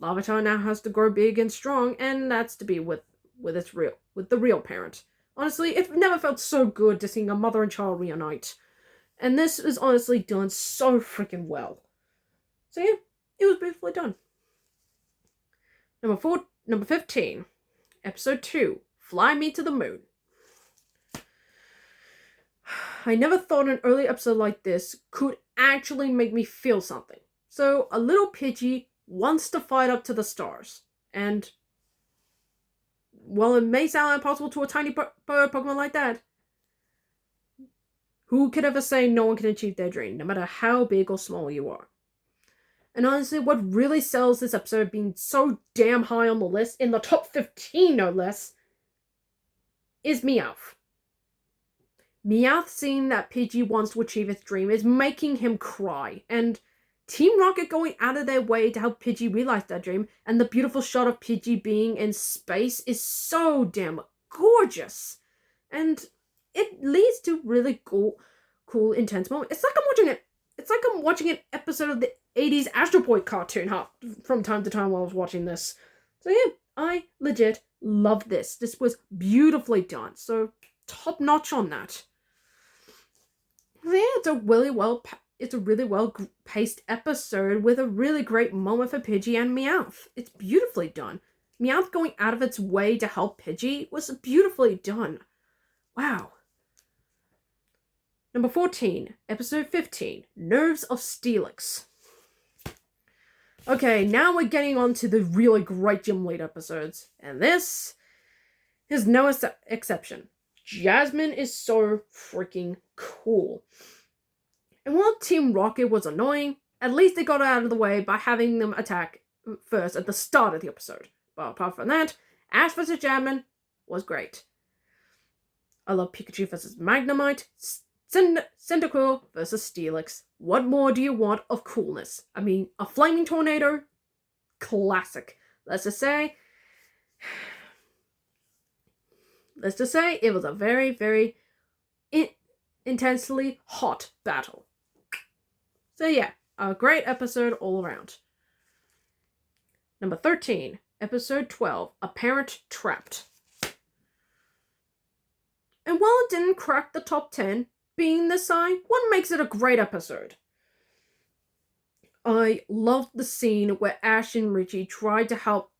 Larvitar now has to grow big and strong, and that's to be with the real parent. Honestly, it never felt so good to seeing a mother and child reunite. And this is honestly done so freaking well. So yeah, it was beautifully done. Number 15, episode 2, Fly Me to the Moon. I never thought an early episode like this could actually make me feel something. So a little Pidgey wants to fight up to the stars. And while it may sound impossible to a tiny bird Pokemon like that, who could ever say no one can achieve their dream, no matter how big or small you are? And honestly, what really sells this episode being so damn high on the list, in the top 15 no less, is Meowth. Meowth seeing that Pidgey wants to achieve his dream is making him cry, and Team Rocket going out of their way to help Pidgey realize that dream, and the beautiful shot of Pidgey being in space is so damn gorgeous. And it leads to really cool, intense moments. It's like I'm watching an episode of the 80s Astro Boy cartoon from time to time while I was watching this. So yeah, I legit love this. This was beautifully done. So top notch on that. So yeah, it's a really well paced episode with a really great moment for Pidgey and Meowth. It's beautifully done. Meowth going out of its way to help Pidgey was beautifully done. Wow. Number 14, episode 15, Nerves of Steelix. Okay, now we're getting on to the really great Gym Lead episodes, and this is no exception. Jasmine is so freaking cool. And while Team Rocket was annoying, at least they got out of the way by having them attack first at the start of the episode. But apart from that, Ash vs. Jasmine was great. I love Pikachu vs. Magnemite, Cyndaquil versus Steelix. What more do you want of coolness? I mean, a flaming tornado? Classic. Let's just say it was a very, very intensely hot battle. So yeah, a great episode all around. Number 13, episode 12, A Parent Trapped. And while it didn't crack the top 10, being this high, what makes it a great episode? I loved the scene where Ash and Richie tried to help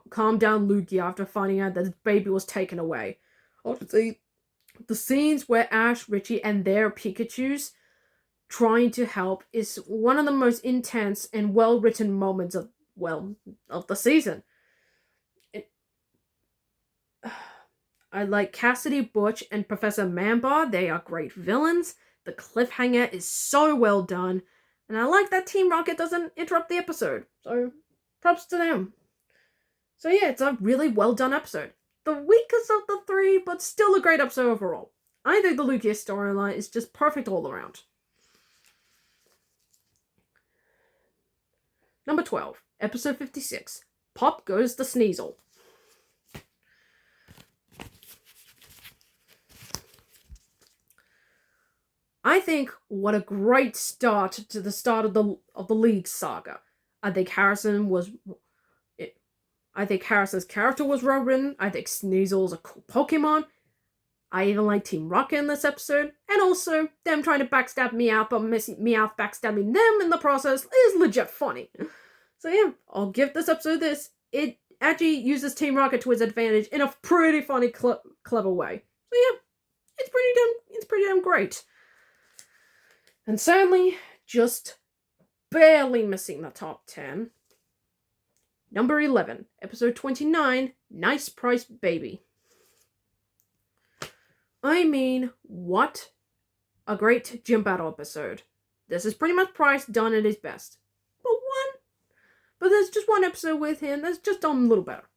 calm down Lugia after finding out that his baby was taken away. Obviously, the scenes where Ash, Richie, and their Pikachus trying to help is one of the most intense and well-written moments of the season. I like Cassidy, Butch, and Professor Manbar. They are great villains. The cliffhanger is so well done. And I like that Team Rocket doesn't interrupt the episode. So, props to them. So yeah, it's a really well done episode. The weakest of the three, but still a great episode overall. I think the Lugia storyline is just perfect all around. Number 12, episode 56, Pop Goes the Sneasel. I think what a great start to the start of the League saga. I think Harrison's character was well written. I think Sneasel's a cool Pokemon. I even like Team Rocket in this episode, and also them trying to backstab Meowth, but Meowth backstabbing them in the process is legit funny. So yeah, I'll give this episode this. It actually uses Team Rocket to its advantage in a pretty funny, clever way. So yeah, it's pretty damn great. And sadly, just barely missing the top 10. Number 11, episode 29, Nice Price Baby. I mean, what a great gym battle episode. This is pretty much Price done at his best. But there's just one episode with him that's just done a little better.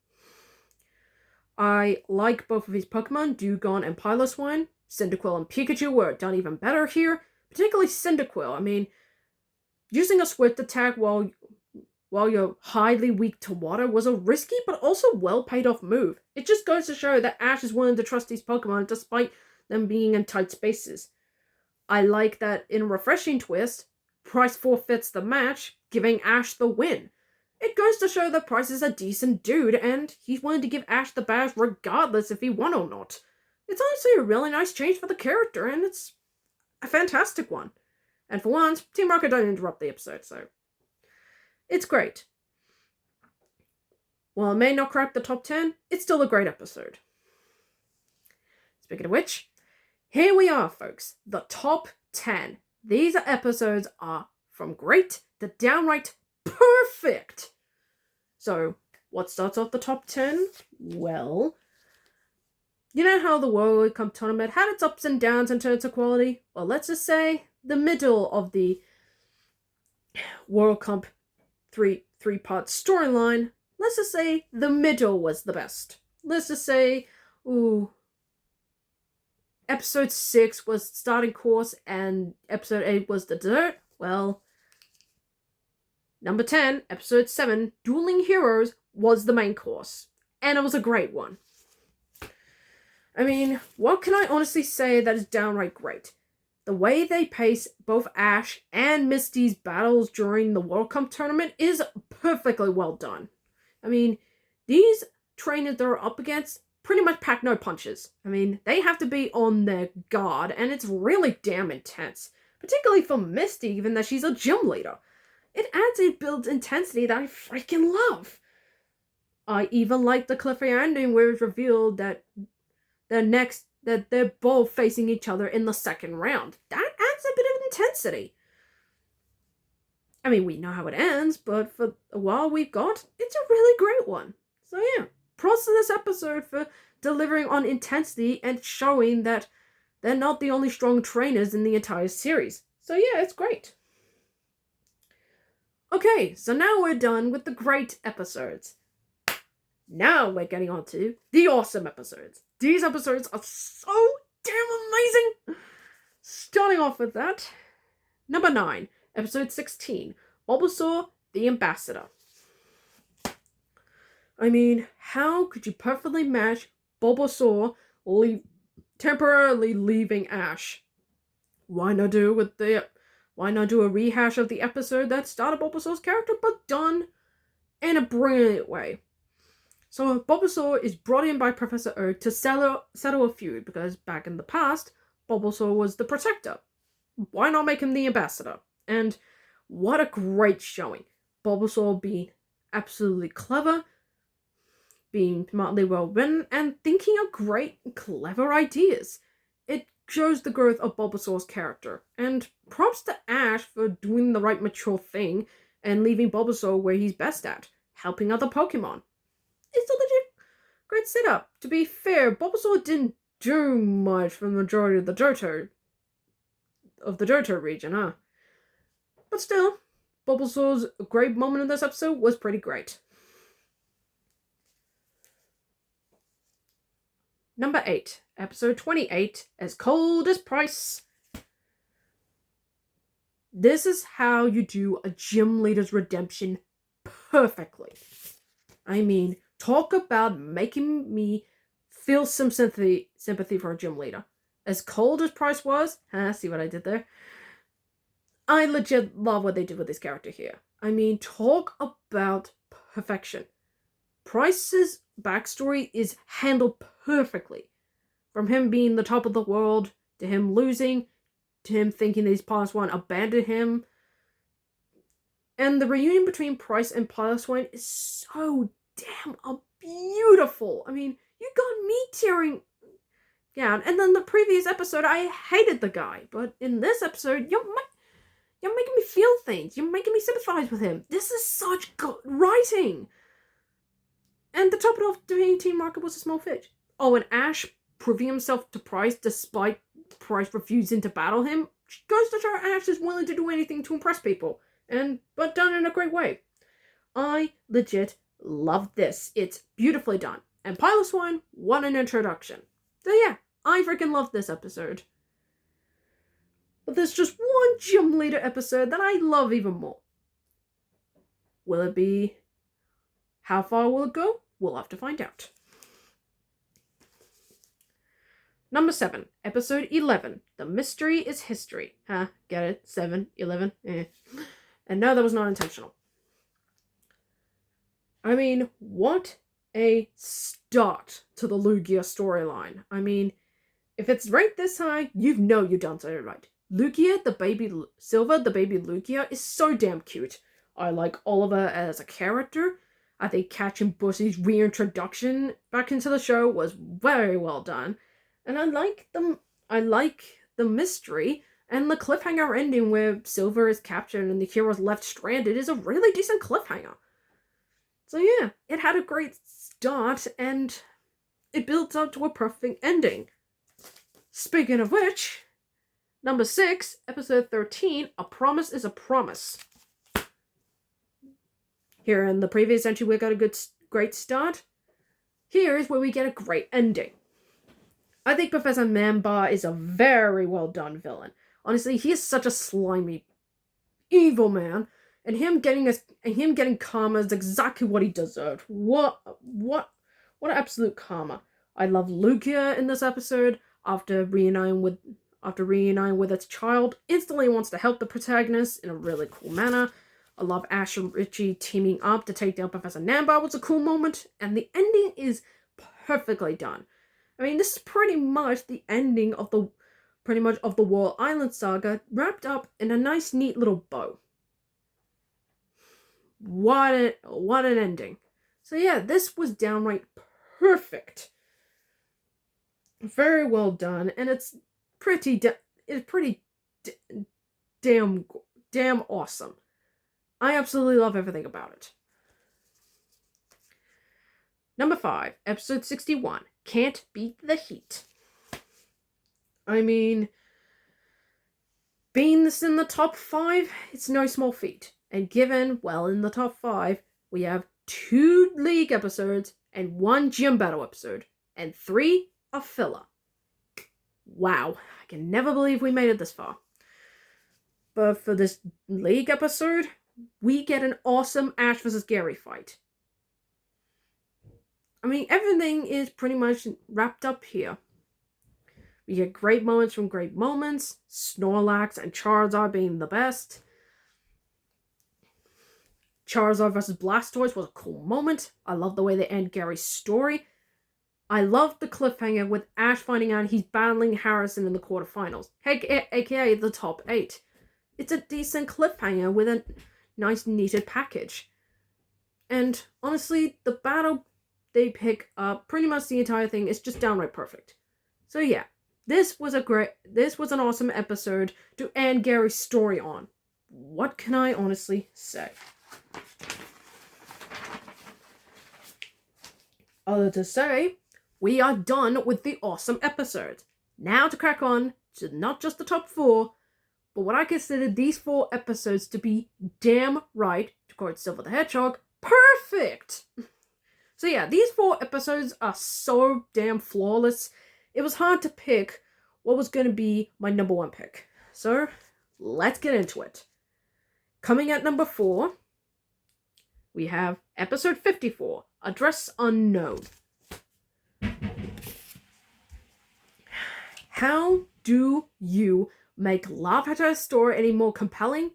I like both of his Pokemon, Dewgong and Piloswine. Cyndaquil and Pikachu were done even better here. Particularly Cyndaquil. I mean, using a Swift attack while while you're highly weak to water, was a risky but also well paid off move. It just goes to show that Ash is willing to trust these Pokemon despite them being in tight spaces. I like that in a refreshing twist, Pryce forfeits the match, giving Ash the win. It goes to show that Pryce is a decent dude, and he's willing to give Ash the badge regardless if he won or not. It's honestly a really nice change for the character, and it's a fantastic one. And for once, Team Rocket don't interrupt the episode, so it's great. While it may not crack the top 10, it's still a great episode. Speaking of which, here we are, folks. The top 10. These episodes are from great to downright perfect. So, what starts off the top 10? Well, you know how the World Cup tournament had its ups and downs in terms of quality? Well, let's just say the middle of the World Cup three-part storyline, let's just say the middle was the best. Let's just say, episode 6 was starting course and episode 8 was the dessert. Well, number 10, episode 7, Dueling Heroes, was the main course. And it was a great one. I mean, what can I honestly say that is downright great? The way they pace both Ash and Misty's battles during the World Cup tournament is perfectly well done. I mean, these trainers they're up against pretty much pack no punches. I mean, they have to be on their guard, and it's really damn intense. Particularly for Misty, given that she's a gym leader. It adds a build intensity that I freaking love. I even like the cliffhanger ending where it's revealed that they're both facing each other in the second round. That adds a bit of intensity. I mean, we know how it ends, but for a while we've got, it's a really great one. So yeah, props to this episode for delivering on intensity and showing that they're not the only strong trainers in the entire series. So yeah, it's great. Okay, so now we're done with the great episodes. Now we're getting on to the awesome episodes. These episodes are so damn amazing! Starting off with that, number 9, episode 16, Bulbasaur the Ambassador. I mean, how could you perfectly match Bulbasaur temporarily leaving Ash? Why not do a rehash of the episode that started Bulbasaur's character, but done in a brilliant way? So Bulbasaur is brought in by Professor Oak to settle a feud, because back in the past, Bulbasaur was the protector. Why not make him the ambassador? And what a great showing. Bulbasaur being absolutely clever, being smartly well written, and thinking of great, clever ideas. It shows the growth of Bulbasaur's character. And props to Ash for doing the right mature thing and leaving Bulbasaur where he's best at, helping other Pokemon. It's a legit great setup. To be fair, Bulbasaur didn't do much for the majority of the Johto region, huh? But still, Bulbasaur's great moment in this episode was pretty great. Number 8, episode 28, As Cold as Pryce. This is how you do a gym leader's redemption perfectly. I mean, talk about making me feel some sympathy for a gym leader. As cold as Pryce was, see what I did there? I legit love what they did with this character here. I mean, talk about perfection. Pryce's backstory is handled perfectly. From him being the top of the world, to him losing, to him thinking that his past one abandoned him. And the reunion between Pryce and Piloswine is so damn beautiful. I mean, you got me tearing down. And then the previous episode, I hated the guy. But in this episode, you're making me feel things. You're making me sympathize with him. This is such good writing. And to top it off, Team Rocket was a small fish. Oh, and Ash proving himself to Pryce despite Pryce refusing to battle him goes to show Ash is willing to do anything to impress people. But done in a great way. I legit love this. It's beautifully done. And Piloswine, what an introduction. So yeah, I freaking love this episode. But there's just one gym leader episode that I love even more. Will it be? How far will it go? We'll have to find out. Number 7, episode 11. The mystery is history. Huh? Get it? 7, 11. And no, that was not intentional. I mean, what a start to the Lugia storyline. I mean, if it's ranked this high, you know you've done something right. Lugia, the baby Silver, the baby Lugia, is so damn cute. I like Oliver as a character. I think catching Bussy's reintroduction back into the show was very well done. And I like the mystery, and the cliffhanger ending where Silver is captured and the heroes left stranded is a really decent cliffhanger. So yeah, it had a great start and it builds up to a perfect ending. Speaking of which, number 6, episode 13, A Promise is a Promise. Here in the previous entry, we got a great start. Here is where we get a great ending. I think Professor Mamba is a very well done villain. Honestly, he is such a slimy, evil man, and him getting karma is exactly what he deserved. What an absolute karma. I love Lugia in this episode. After reuniting with its child, instantly wants to help the protagonist in a really cool manner. I love Ash and Richie teaming up to take down Professor Namba was a cool moment, and the ending is perfectly done. I mean, this is pretty much the ending of the Wall Island saga, wrapped up in a nice, neat little bow. What an ending! So yeah, this was downright perfect. Very well done, and it's pretty damn awesome. I absolutely love everything about it. Number 5, episode 61, Can't Beat the Heat. I mean, being this in the top 5, it's no small feat. And given, well, in the top 5, we have 2 League episodes and 1 Gym Battle episode, and 3 a filler. Wow, I can never believe we made it this far. But for this League episode, we get an awesome Ash vs. Gary fight. I mean, everything is pretty much wrapped up here. We get great moments from great moments, Snorlax and Charizard being the best. Charizard vs. Blastoise was a cool moment. I love the way they end Gary's story. I love the cliffhanger with Ash finding out he's battling Harrison in the quarterfinals, aka the top 8. It's a decent cliffhanger with a nice neated package. And honestly, the battle they pick up, pretty much the entire thing, is just downright perfect. So yeah, this was an awesome episode to end Gary's story on. What can I honestly say? Other to say, we are done with the awesome episodes. Now to crack on to not just the top 4, but what I consider these 4 episodes to be damn right, to quote Silver the Hedgehog, perfect! So yeah, these 4 episodes are so damn flawless, it was hard to pick what was going to be my number 1 pick. So, let's get into it. Coming at number 4, we have episode 54, Address Unknown. How do you make Larvitar's story any more compelling?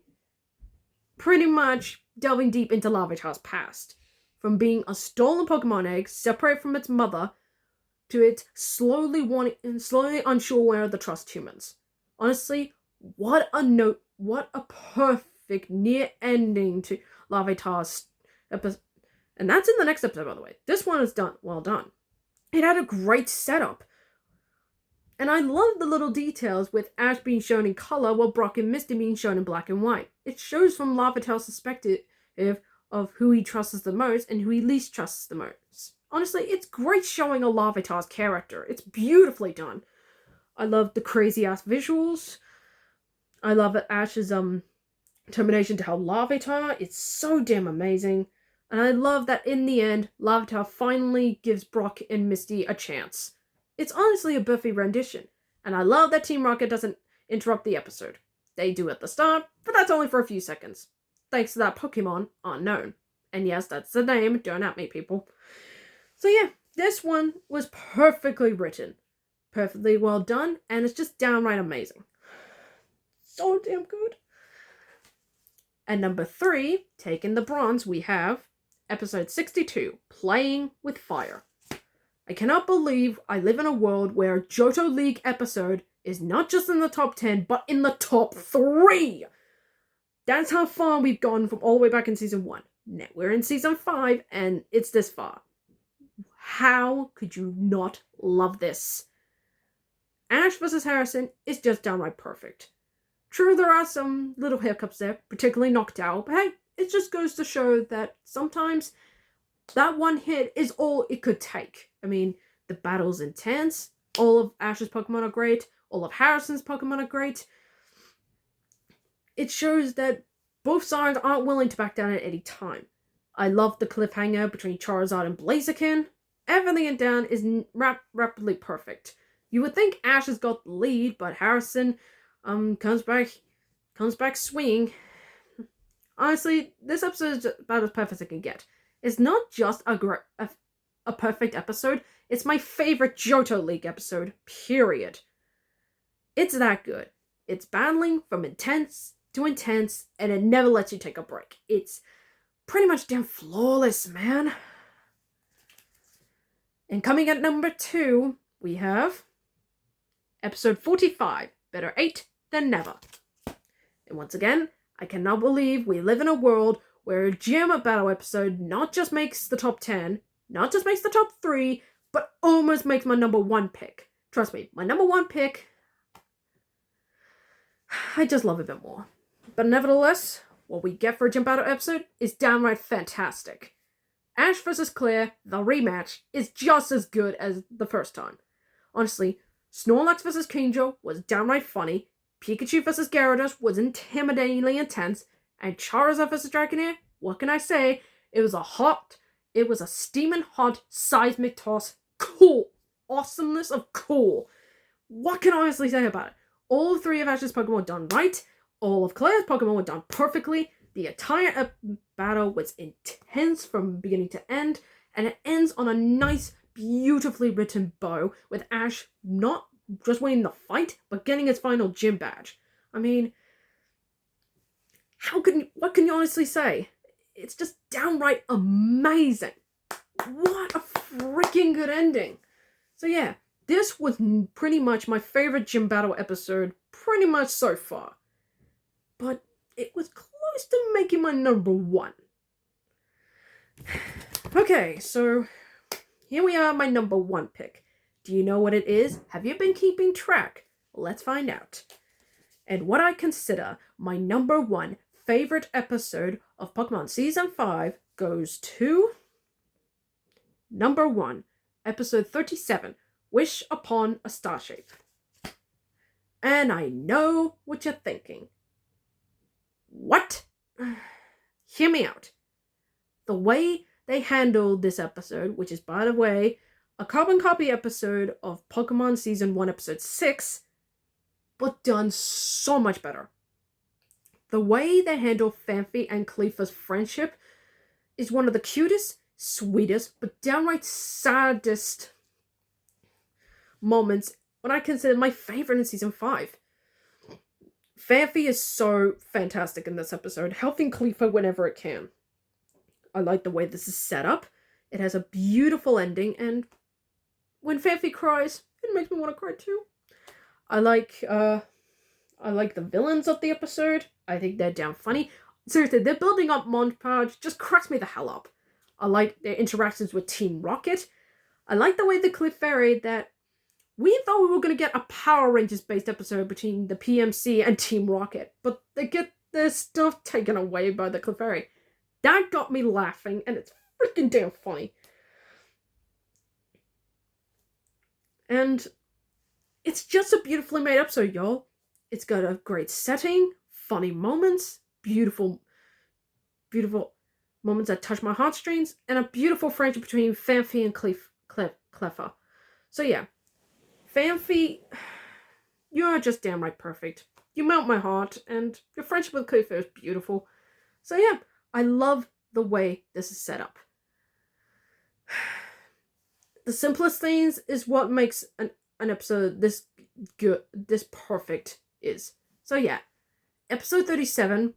Pretty much delving deep into Larvitar's past. From being a stolen Pokemon egg, separated from its mother, to it slowly unsure where to trust humans. Honestly, what a perfect near ending to Larvitar's episode. And that's in the next episode, by the way. This one is well done. It had a great setup. And I love the little details with Ash being shown in color while Brock and Misty being shown in black and white. It shows from Larvitar's perspective of who he trusts the most and who he least trusts the most. Honestly, it's great showing a Larvitar's character. It's beautifully done. I love the crazy-ass visuals. I love Ash's determination to help Larvitar. It's so damn amazing. And I love that in the end, Larvitar finally gives Brock and Misty a chance. It's honestly a Buffy rendition. And I love that Team Rocket doesn't interrupt the episode. They do at the start, but that's only for a few seconds. thanks to that Pokemon Unknown. And yes, that's the name, don't at me, people. So yeah, this one was perfectly written, perfectly well done, and it's just downright amazing. So damn good. And number 3, taking the bronze, we have episode 62, Playing with Fire. I cannot believe I live in a world where a Johto League episode is not just in the top 10, but in the top 3! That's how far we've gone from all the way back in season 1. Now we're in season 5, and it's this far. How could you not love this? Ash vs. Harrison is just downright perfect. True, there are some little hiccups there, particularly knocked out, but hey, it just goes to show that sometimes that one hit is all it could take. I mean, the battle's intense, all of Ash's Pokemon are great, all of Harrison's Pokemon are great. It shows that both sides aren't willing to back down at any time. I love the cliffhanger between Charizard and Blaziken. Everything in down is rapidly perfect. You would think Ash has got the lead, but Harrison comes back swinging. Honestly, this episode is about as perfect as it can get. It's not just a perfect episode, it's my favorite Johto League episode, period. It's that good. It's battling from intense to intense, and it never lets you take a break. It's pretty much damn flawless, man. And coming at number 2, we have episode 45, Better 8 Than Never. And once again, I cannot believe we live in a world where a gym battle episode not just makes the top 10, not just makes the top 3, but almost makes my number 1 pick. Trust me, my number 1 pick, I just love it a bit more. But nevertheless, what we get for a gym battle episode is downright fantastic. Ash vs. Claire, the rematch, is just as good as the first time. Honestly, Snorlax vs. Kingjo was downright funny, Pikachu vs. Gyarados was intimidatingly intense, and Charizard vs. Dragonair, what can I say? It was a steaming hot seismic toss. Cool. Awesomeness of cool. What can I honestly say about it? All 3 of Ash's Pokemon were done right, all of Claire's Pokemon were done perfectly, the entire battle was intense from beginning to end, and it ends on a nice, beautifully written bow, with Ash not just winning the fight, but getting his final gym badge. I mean, what can you honestly say? It's just downright amazing. What a freaking good ending. So yeah, this was pretty much my favorite gym battle episode, pretty much so far. But it was close to making my number 1. Okay, so here we are, my number 1 pick. Do you know what it is? Have you been keeping track? Let's find out. And what I consider my number 1 favorite episode of Pokemon Season 5 goes to number 1, episode 37, Wish Upon a Star Shape. And I know what you're thinking. What? Hear me out. The way they handled this episode, which is, by the way, a carbon copy episode of Pokemon Season 1, Episode 6, but done so much better. The way they handle Phanpy and Cleaver's friendship is one of the cutest, sweetest, but downright saddest moments when I consider my favorite in Season 5. Phanpy is so fantastic in this episode, helping Cleaver whenever it can. I like the way this is set up. It has a beautiful ending, and when Phanpy cries, it makes me want to cry too. I like the villains of the episode. I think they're damn funny. Seriously, their building up montage just cracks me the hell up. I like their interactions with Team Rocket. I like the way the Clefairy that we thought we were going to get a Power Rangers based episode between the PMC and Team Rocket, but they get their stuff taken away by the Clefairy. That got me laughing, and it's freaking damn funny. And it's just a beautifully made episode, y'all. It's got a great setting, funny moments, beautiful moments that touch my heartstrings, and a beautiful friendship between Phanpy and Cleffa. So yeah, Phanpy, you're just damn right perfect. You melt my heart, and your friendship with Cleffa is beautiful. So yeah, I love the way this is set up. The simplest things is what makes an episode this good, this perfect is. So yeah, episode 37,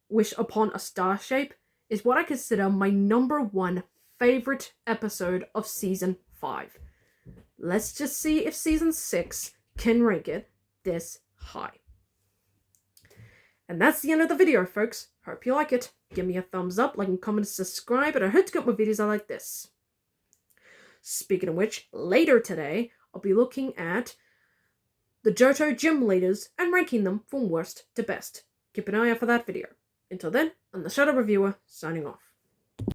Wish Upon a Star Shape, is what I consider my number one favorite episode of season 5. Let's just see if season 6 can rank it this high. And that's the end of the video, folks. Hope you like it. Give me a thumbs up, like and comment, subscribe, and I hope to get more videos like this. Speaking of which, later today, I'll be looking at the Johto gym leaders and ranking them from worst to best. Keep an eye out for that video. Until then, I'm the Shadow Reviewer, signing off.